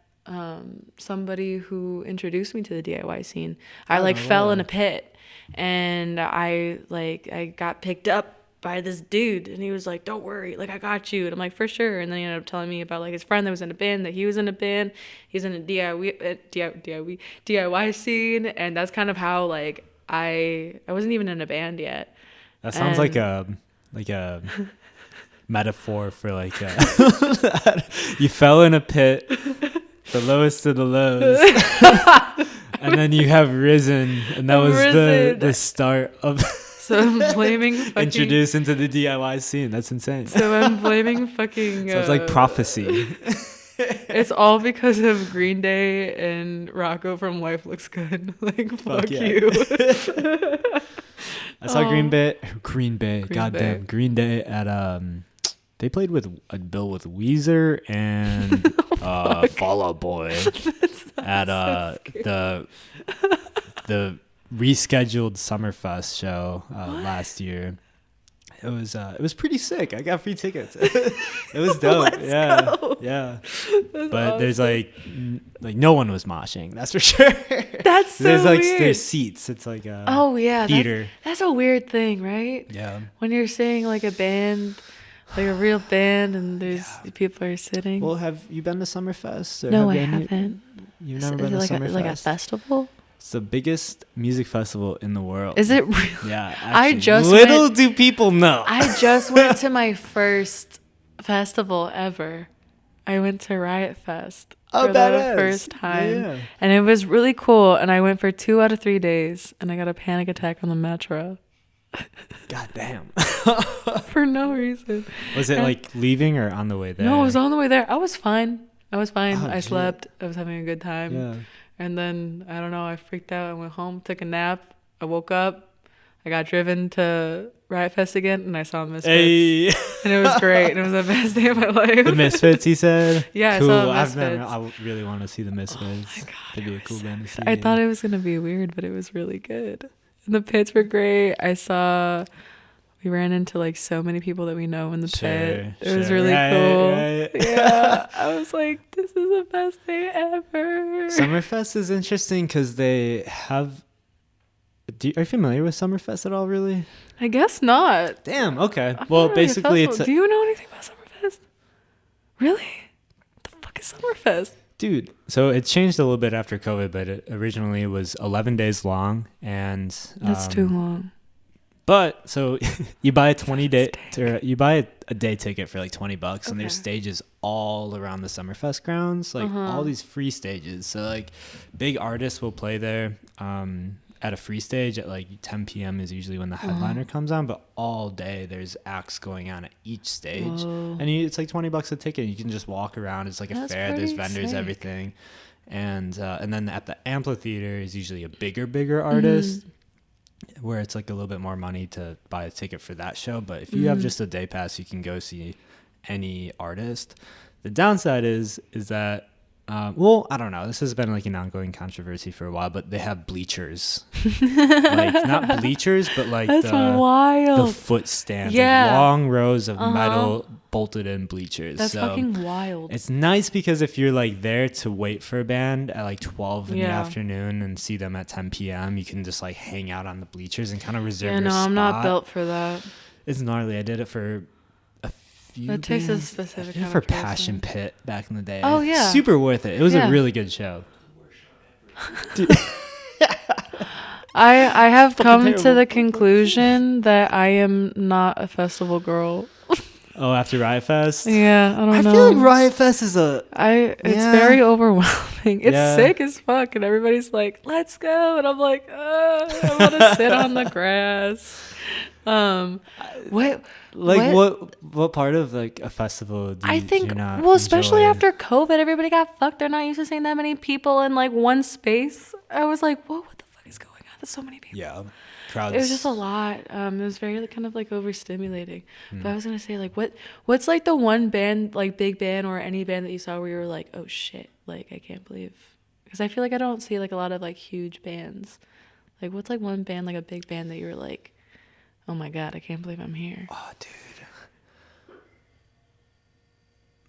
somebody who introduced me to the DIY scene. I like fell in a pit, and I got picked up by this dude, and he was like, "Don't worry, like I got you." And I'm like, "For sure." And then he ended up telling me about like his friend that was in a band, that he was in a band, he's in a DIY scene, and that's kind of how like I wasn't even in a band yet. That sounds like And- a metaphor for like you fell in a pit, the lowest of the lows, and then you have risen, and that was the start of So I'm blaming fucking, introduced into the DIY scene. That's insane. So I'm blaming fucking. So it's like prophecy. It's all because of Green Day and Rocco from Life Looks Good. Like fuck yeah. you. I saw Green Bay. Green Day at they played with a bill with Weezer and Fall Out Boy at the rescheduled Summerfest show last year. It was pretty sick. I got free tickets. It was dope. Yeah. But awesome. there's like no one was moshing. That's for sure. That's so there's like weird. there's seats. It's like a yeah, theater. That's a weird thing, right? Yeah. When you're seeing like a band, like a real band, and there's people are sitting. Well, have you been to Summerfest? Or No, I have you haven't. You've Is never it been to like Summerfest? like a festival? It's the biggest music festival in the world. Is it really? Yeah. I Actually, just little went- do people know. I just went to my first festival ever. I went to Riot Fest for the badass. first time. Yeah. And it was really cool. And I went for 2 out of 3 days, and I got a panic attack on the metro. God damn. For no reason. Was it like leaving or on the way there? No, I was on the way there. I was fine. Oh, I shit. slept. I was having a good time. Yeah. And then, I don't know, I freaked out. I went home, took a nap. I woke up. I got driven to Riot Fest again, and I saw Misfits. Hey. And it was great. And it was the best day of my life. The Misfits, he said. Yeah, cool. I saw Misfits. I really want to see the Misfits. Oh my God, That'd be a it cool was band to see. I thought it was going to be weird, but it was really good. And the pits were great. We ran into like so many people that we know in the pit. It was really cool. Right. Yeah. I was like, this is the best day ever. Summerfest is interesting because they have. Are you familiar with Summerfest at all, really? I guess not. Damn, okay. I'm Well, not really a basically, festival. Do you know anything about Summerfest? Really? What the fuck is Summerfest? Dude, so it changed a little bit after COVID, but originally it was 11 days long. And That's too long. But so you buy a 20-day or you buy a day ticket for like $20, and there's stages all around the Summerfest grounds, like all these free stages. So like big artists will play there at a free stage at like 10 p.m. is usually when the headliner comes on, but all day there's acts going on at each stage. Whoa. And it's like $20 a ticket. You can just walk around. It's like a That's fair. There's pretty vendors, sick. everything. And then at the amphitheater is usually a bigger artist. Where it's like a little bit more money to buy a ticket for that show. But if you have just a day pass, you can go see any artist. The downside is that, well, I don't know. This has been like an ongoing controversy for a while, but they have bleachers. Like not bleachers, but like That's wild. the foot stands. Yeah. Like long rows of metal bolted in bleachers. That's so fucking wild. it's nice because if you're like there to wait for a band at like 12 in the afternoon and see them at 10 p.m., you can just like hang out on the bleachers and kind of reserve your spot. I'm not built for that. It's gnarly. I did it for a few That takes a bands. specific I did it kind for of person. Passion Pit back in the day. Oh, yeah. Super worth it. It was Yeah. a really good show. I have come to terrible. the conclusion that I am not a festival girl. Oh, after Riot Fest? Yeah, I don't know. I feel like Riot Fest is It's very overwhelming. It's Yeah. sick as fuck, and everybody's like, "Let's go," and I'm like, I want to sit on the grass. What part of like a festival do I you, think, do you not well, especially enjoy? after COVID, everybody got fucked. They're not used to seeing that many people in like one space. I was like, whoa, what the fuck is going on? There's so many people. Yeah, crowds. It was just a lot. It was very like, kind of like overstimulating. But I was gonna say like, what's like the one band, like big band or any band that you saw where you were like, oh shit, like I can't believe, because I feel like I don't see like a lot of like huge bands. Like what's like one band, like a big band that you were like, oh my god, I can't believe I'm here. Oh, dude.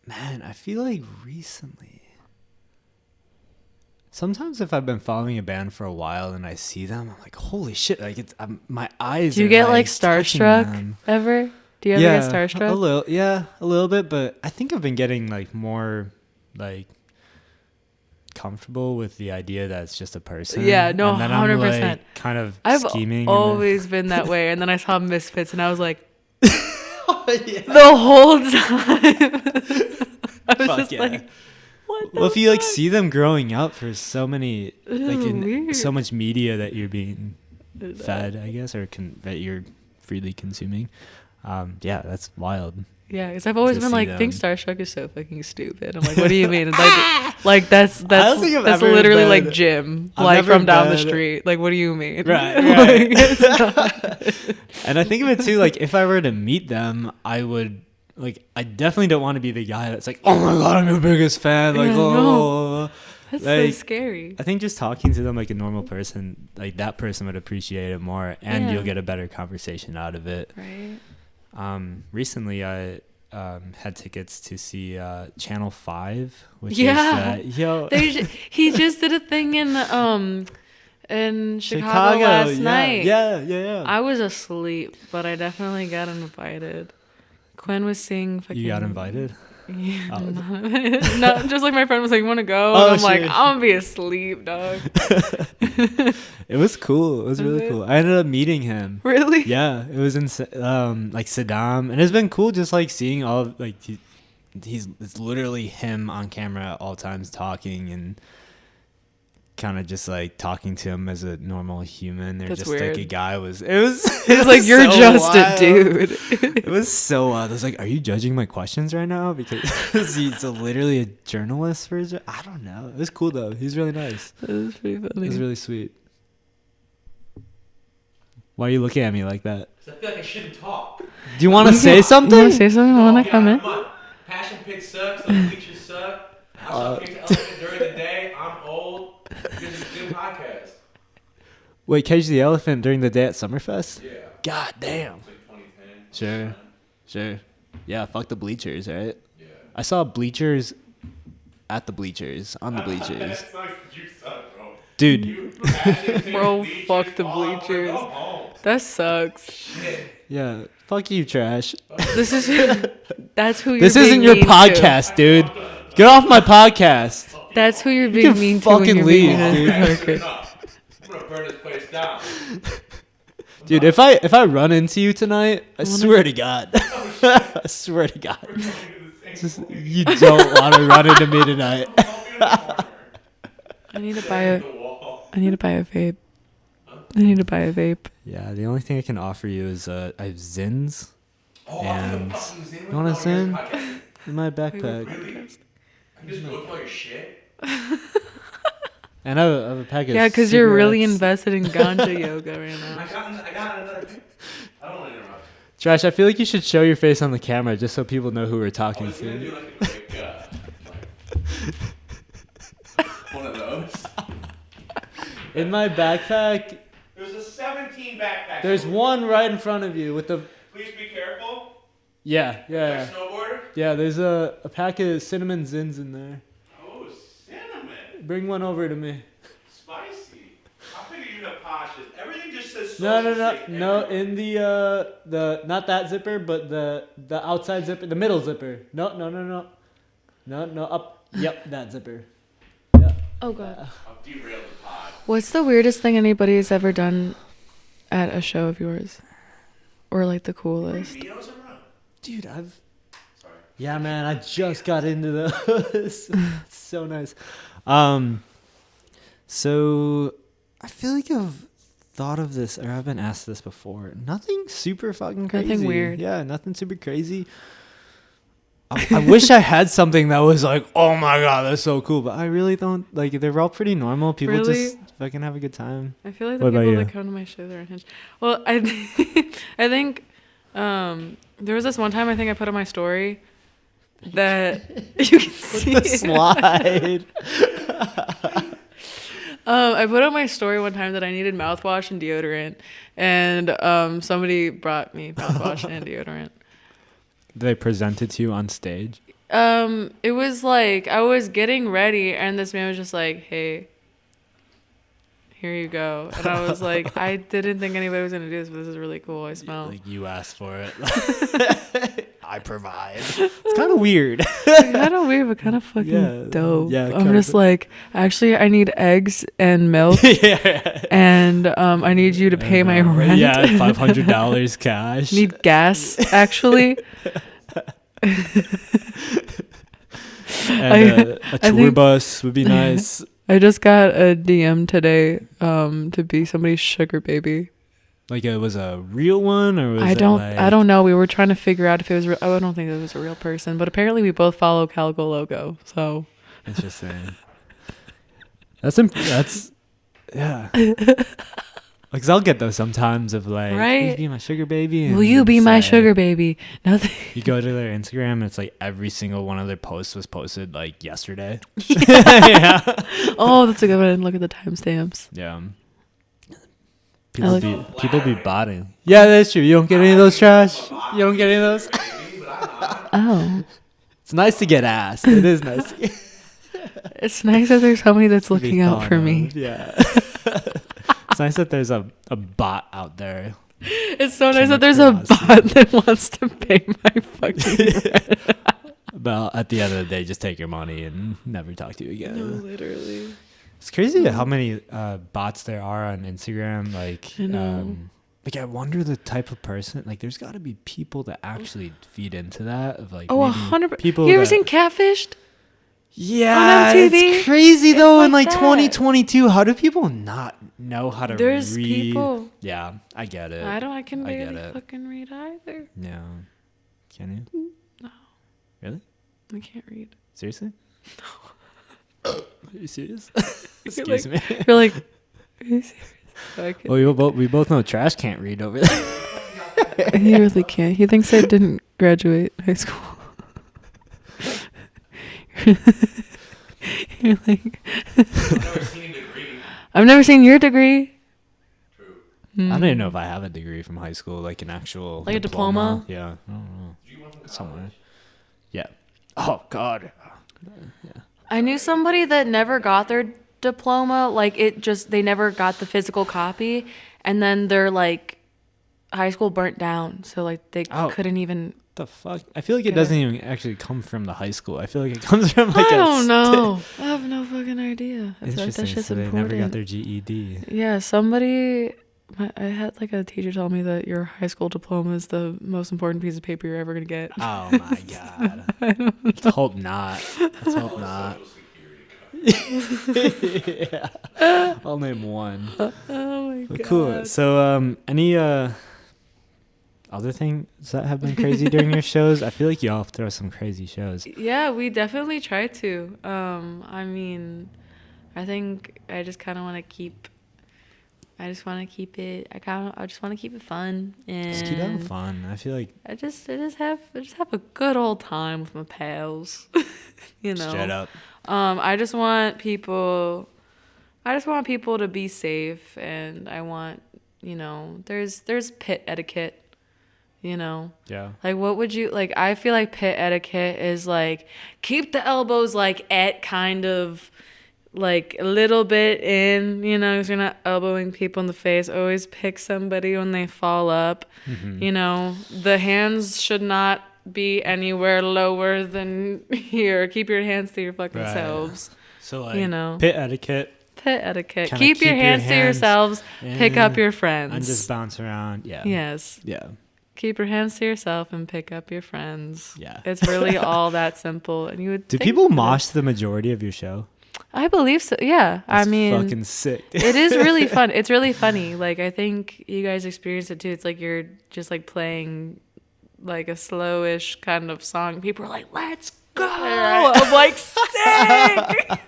Man, I feel like recently. Sometimes if I've been following a band for a while and I see them, I'm like, holy shit! Like my eyes. Do you are, get like touching starstruck them. ever? Do you ever get starstruck? a little bit, but I think I've been getting like more like comfortable with the idea that it's just a person. Yeah, no, and then 100%. I'm like kind of I've scheming. always been that way, and then I saw Misfits, and I was like, Yeah. the whole time. I was Fuck just yeah. like, what the Well, if you like fuck? see them growing up for so many, like Ew, in weird. so much media that you're being fed, I guess, or that you're freely consuming. Yeah, that's wild. Yeah, because I've always to been see like, think them. starstruck is so fucking stupid. I'm like, what do you mean? Like that's don't think I've that's ever literally been- like Jim, I've like never from down the been- street. Like, what do you mean? Right, Like, right. it's not- And I think of it too, like if I were to meet them, I would like. I definitely don't want to be the guy that's like, oh my god, I'm your biggest fan. Like, Yeah, oh. no. That's so Like, scary. I think just talking to them like a normal person, like that person would appreciate it more, and Yeah. you'll get a better conversation out of it. Right. Recently I had tickets to see Channel 5, which Yeah. is yo He just did a thing in Chicago last night. Yeah. I was asleep, but I definitely got invited. Quinn was seeing fucking. You got invited? Yeah, Oh. no, just like my friend was like, "Want to go?" Oh, and I'm like, shit. "I'm gonna be asleep, dog." It was cool. It was really it? cool. I ended up meeting him. Really? Yeah, it was in like Saddam, and it's been cool just like seeing all like it's literally him on camera at all times talking and kind of just like talking to him as a normal human. They're That's just like a weird. guy was. It was. It was like, "You're so just wild. a dude." It was so wild. I was like, "Are you judging my questions right now?" Because he's literally a journalist for his. I don't know. It was cool though. He's really nice. That was pretty It funny. was really sweet. Why are you looking at me like that? 'Cause I feel like I shouldn't talk. Do you want to say You something? want to say something? Want to Yeah, come in? come on. Passion Pit sucks. The bleachers suck. I saw Catch the Elephant during the day. I'm old. This is a good podcast. Wait, Cage the Elephant during the day at Summerfest? Yeah. God damn. It's like 2010. Sure. Sure. Yeah, fuck the bleachers, right? Yeah. I saw bleachers at the bleachers, on the bleachers. That sucks that you suck, bro. Dude, You Passion Pit Bro, bleachers. fuck the Oh, I wanna bleachers. go home. That sucks. Shit. yeah, fuck you, trash. This is that's who you're. This being isn't your mean to. podcast, dude. Get off my podcast. That's who you're You being can mean to. when fucking you're leave, being dude. a worker. I'm gonna burn this place down. Dude, if I run into you tonight, I swear to God. I swear to God. We're going to the same Just, place. you don't want to run into me tonight. I'll be in the corner. I need to buy Staring a. at the wall. I need to buy a vape. I need to buy a vape. Yeah, the only thing I can offer you is I have Zins Oh, And- I'm fucking Zin. You wanna Oh, here's Zin? the podcast. in my backpack. Really? I can just go through all your shit. And I have a pack of Yeah, because you're really cigarettes. invested in ganja yoga right I now. got another. I don't want to interrupt. Trash, I feel like you should show your face on the camera just so people know who we're I talking was gonna to. do like a quick, one of those. In my backpack, There's a 17 backpack. there's one right in front of you with the... Please be careful. Yeah. Like snowboarder. Yeah, there's a pack of cinnamon Zins in there. Oh, cinnamon. Bring one over to me. Spicy. How big are you the poshest? Everything just says No, social safe no, everywhere. in the not that zipper, but the outside zipper, the middle zipper. No, up. Yep, that zipper. Yeah. Oh god. I've derailed the pod. What's the weirdest thing anybody's ever done at a show of yours? Or like the coolest? Meals around. Dude, Yeah, man, I just got into those. It's so nice. So I feel like I've thought of this, or I've been asked this before. Nothing super fucking crazy. Nothing weird. Yeah, nothing super crazy. I wish I had something that was like, oh my god, that's so cool. But I really don't. Like, they're all pretty normal. People Really? just fucking have a good time. I feel like the What about people you? that come to my shows are unhinged. Well, I think there was this one time I think I put on my story that you can see The slide. I put on my story one time that I needed mouthwash and deodorant, and somebody brought me mouthwash and deodorant. They presented to you on stage. It was like I was getting ready, and this man was just like, "Hey, here you go," and I was like, "I didn't think anybody was gonna do this, but this is really cool. I smell." Like, you asked for it. I provide. It's kind of weird. Kind of weird, but kind of fucking Yeah, dope. yeah, I'm kinda. just like, actually, I need eggs and milk, Yeah. and I need you to pay my rent. Yeah, $500 cash. Need gas, actually. And a I tour think- bus would be nice. I just got a DM today to be somebody's sugar baby. Like, it was a real one, or was I it don't like, I don't know. We were trying to figure out if it was real. Oh, I don't think it was a real person, but apparently we both follow Calico Logo. So Interesting. That's yeah. Like, 'cause I'll get those sometimes of like, Right? will you be my sugar baby? And will you be it's my like- sugar baby? Nothing. You go to their Instagram and it's like every single one of their posts was posted like yesterday. Yeah. Oh, that's a good one. I didn't look at the timestamps. Yeah. like- People be botting. Yeah, that's true. You don't get any of those trash. You don't get any of those. Oh, It's nice to get asked. It is nice. it's nice that there's somebody that's to be looking out thought for of. me. Yeah. It's nice that there's a bot out there. It's so nice From that there's a curiosity. bot that wants to pay my fucking rent. But at the end of the day, just take your money and never talk to you again. No, literally. It's crazy how many bots there are on Instagram. Like, I know. like, I wonder the type of person. Like, there's got to be people that actually feed into that. Of like, Oh, maybe 100%. people. You ever that- seen Catfished? Yeah, on MTV? it's crazy though. It's In like like that. 2022, how do people not know how to There's read? people. Yeah, I get it. I can I get barely it. fucking read either. Yeah, can you? No. Really? I can't read. Seriously? No. Are you serious? You're Excuse me. You're like, are you serious? I can- Well, we both know Trash can't read over there. He really can't. He thinks I didn't graduate high school. You're like, I've never seen a degree. I've never seen your degree. True. I don't even know if I have a degree from high school, like an actual Like a diploma? Yeah, I don't know. Did you want to Somewhere. Yeah. Oh God. I knew somebody that never got their diploma. Like they never got the physical copy, and then their like high school burnt down, so like they Oh. couldn't even. The fuck? I feel like it Okay. doesn't even actually come from the high school. I feel like it comes from like I a don't know. I have no fucking idea. That's Interesting. just So they important. never got their GED. Yeah, somebody. I had like a teacher tell me that your high school diploma is the most important piece of paper you're ever gonna get. Oh my God. Let's hope not. Let's hope not. Yeah. I'll name one. Oh my But god. cool. So, any other things that have been crazy during your shows? I feel like y'all throw some crazy shows. Yeah, we definitely try to. I mean, I think I just kind of want to keep. I just want to keep it. I just want to keep it fun and Just keep having fun. I feel like I just have a good old time with my pals. You know. straight up. I just want people to be safe, and I want, there's pit etiquette, Yeah. like what would you like? I feel like pit etiquette is like keep the elbows like at kind of like a little bit in, because you're not elbowing people in the face. Always pick somebody when they fall up. Mm-hmm. The hands should not be anywhere lower than here. Keep your hands to your fucking Right. selves. So like Pit pit etiquette etiquette. Kinda Keep your hands to yourselves. Pick up yeah, your friends. and just bounce around. Yeah. Yes. Yeah. keep your hands to yourself and pick up your friends. Yeah. It's really all that simple. And you would Do think people that- mosh the majority of your show? I believe so. Yeah. That's I mean, fucking sick. it is really fun. It's really funny. Like, I think you guys experience it too. It's like you're just like playing like a slowish kind of song. People are like, let's go. I'm like, sick.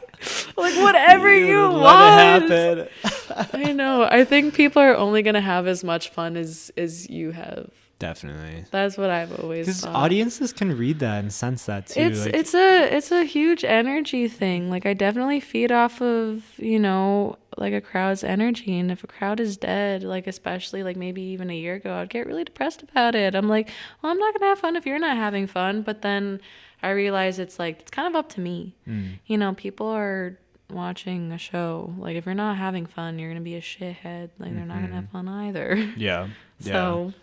Like, whatever you want. Let it happen. I know. I think people are only going to have as much fun as you have. Definitely. That's what I've always Because thought. audiences can read that and sense that too. It's like, it's a huge energy thing. Like, I definitely feed off of, you know, like a crowd's energy. And if a crowd is dead, like especially like maybe even a year ago, I'd get really depressed about it. I'm like, well, I'm not gonna have fun if you're not having fun. But then I realize it's like it's kind of up to me. You know, people are watching a show. Like, if you're not having fun, you're gonna be a shithead. Like, they're not gonna have fun either. yeah. So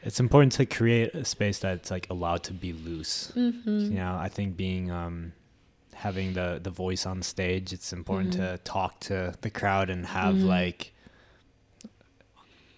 It's important to create a space that's like allowed to be loose. mm-hmm. You know, I think being having the voice on stage, it's important to talk to the crowd and have like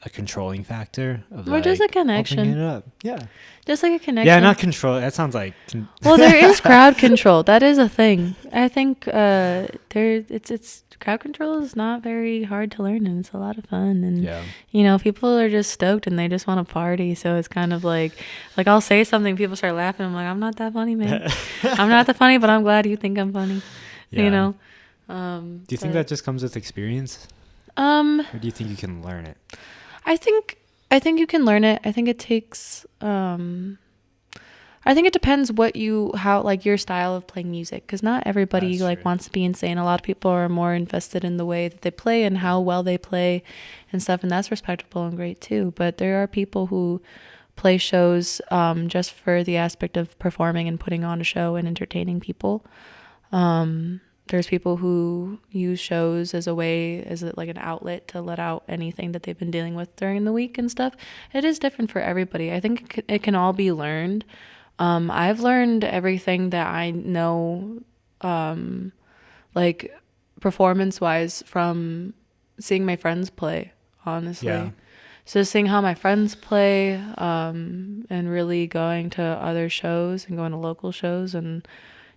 a controlling factor of Or just a like, connection. opening it up. Yeah. Just like a connection. Yeah, not control. That sounds like Well, there is crowd control. That is a thing. I think it's crowd control is not very hard to learn, and it's a lot of fun. And yeah. you know, people are just stoked and they just want to party. So it's kind of like I'll say something, people start laughing. I'm like, I'm not that funny, man. I'm not that funny, but I'm glad you think I'm funny. Yeah. You know. Do you think that just comes with experience, Or or do you think you can learn it? I think you can learn it. I think it takes I think it depends how like your style of playing music, because not everybody That's like true. wants to be insane. A lot of people are more invested in the way that they play and how well they play and stuff, and that's respectable and great too. But there are people who play shows just for the aspect of performing and putting on a show and entertaining people. There's people who use shows as like an outlet to let out anything that they've been dealing with during the week and stuff. It is different for everybody. I think it can all be learned. I've learned everything that I know, like performance wise, from seeing my friends play, honestly. Yeah. So seeing how my friends play, and really going to other shows and going to local shows and,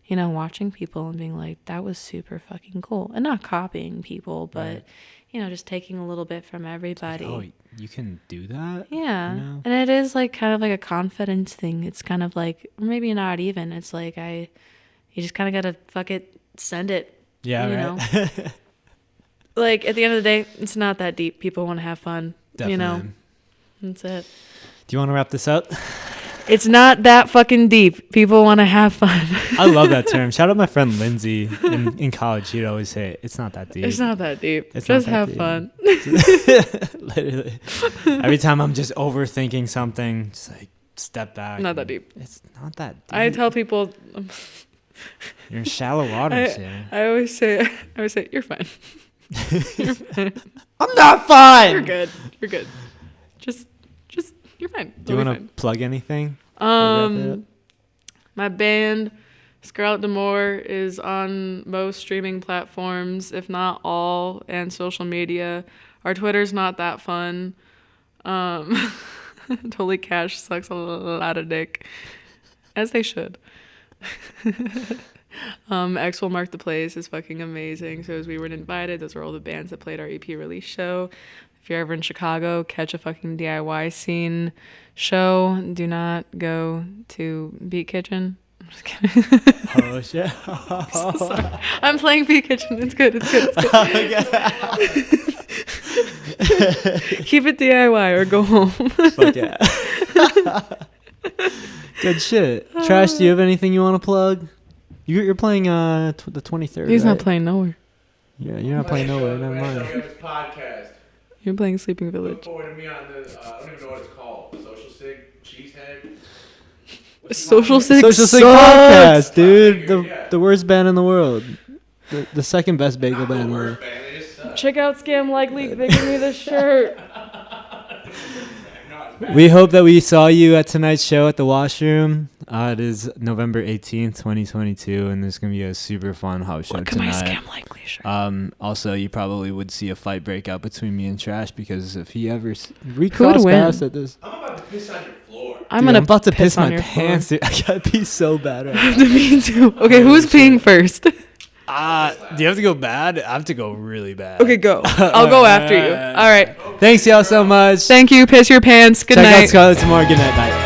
you know, watching people and being like, that was super fucking cool. And not copying people, but, Right. you know, just taking a little bit from everybody. Oh, you can do that? Yeah. You know? And it is like kind of like a confidence thing. It's kind of like, maybe not even. It's like you just kind of got to fuck it, send it. Yeah, you right. know? Like, at the end of the day, it's not that deep. People want to have fun. Definitely. You know? That's it. Do you want to wrap this up? It's not that fucking deep. People want to have fun. I love that term. Shout out my friend Lindsay in college. She'd always say, it's not that deep. It's not that deep. It's Just not have that fun. Literally. Every time I'm just overthinking something, just like step back. Not that deep. It's not that deep. I tell people, You're in shallow waters here. I always say, you're fine. I'm not fine! You're good. You're good. Just, you're fine. Do you You'll be want to plug anything? fine. My band, Scarlet Demore, is on most streaming platforms, if not all, and social media. Our Twitter's not that fun. Totally Cash sucks a lot of dick, as they should. X Will Mark the Place is fucking amazing. So as We Weren't Invited, those are all the bands that played our EP release show. If you're ever in Chicago, catch a fucking DIY scene show. Do not go to Beat Kitchen. I'm just kidding. Oh, shit. So sorry. I'm playing Beat Kitchen. It's good. It's good. Keep it DIY or go home. Fuck yeah. Good shit. Trash, do you have anything you want to plug? You're playing the 23rd, He's right? not playing nowhere. Yeah, you're not playing nowhere. Never mind. This podcast. You're playing Sleeping Look Village. forward to me on the, I don't even know what it's called. Social Sig Cheesehead. Social Six Social Sig sucks. Podcast, dude. Yeah. The worst band in the world. The second best bagel Not the band in the world. worst band, they just suck. Check out Scam Likely. They give me the shirt. Not as bad. We hope that we saw you at tonight's show at the washroom. It is November 18th, 2022, and there's going to be a super fun house show Look at my tonight. Scam Likely shirt. Also, you probably would see a fight break out between me and Trash because if he ever we cross win? paths at this, I'm about to piss on your floor. I'm dude, gonna I'm about to piss on my your pants. Dude. I gotta pee so bad right now. Me too. Okay, who's peeing first? Do you have to go bad? I have to go really bad. Okay, go. I'll go after you. All right. Thanks y'all so much. Thank you. Piss your pants. Good Check night. out Scarlet Demore. Good night. Bye.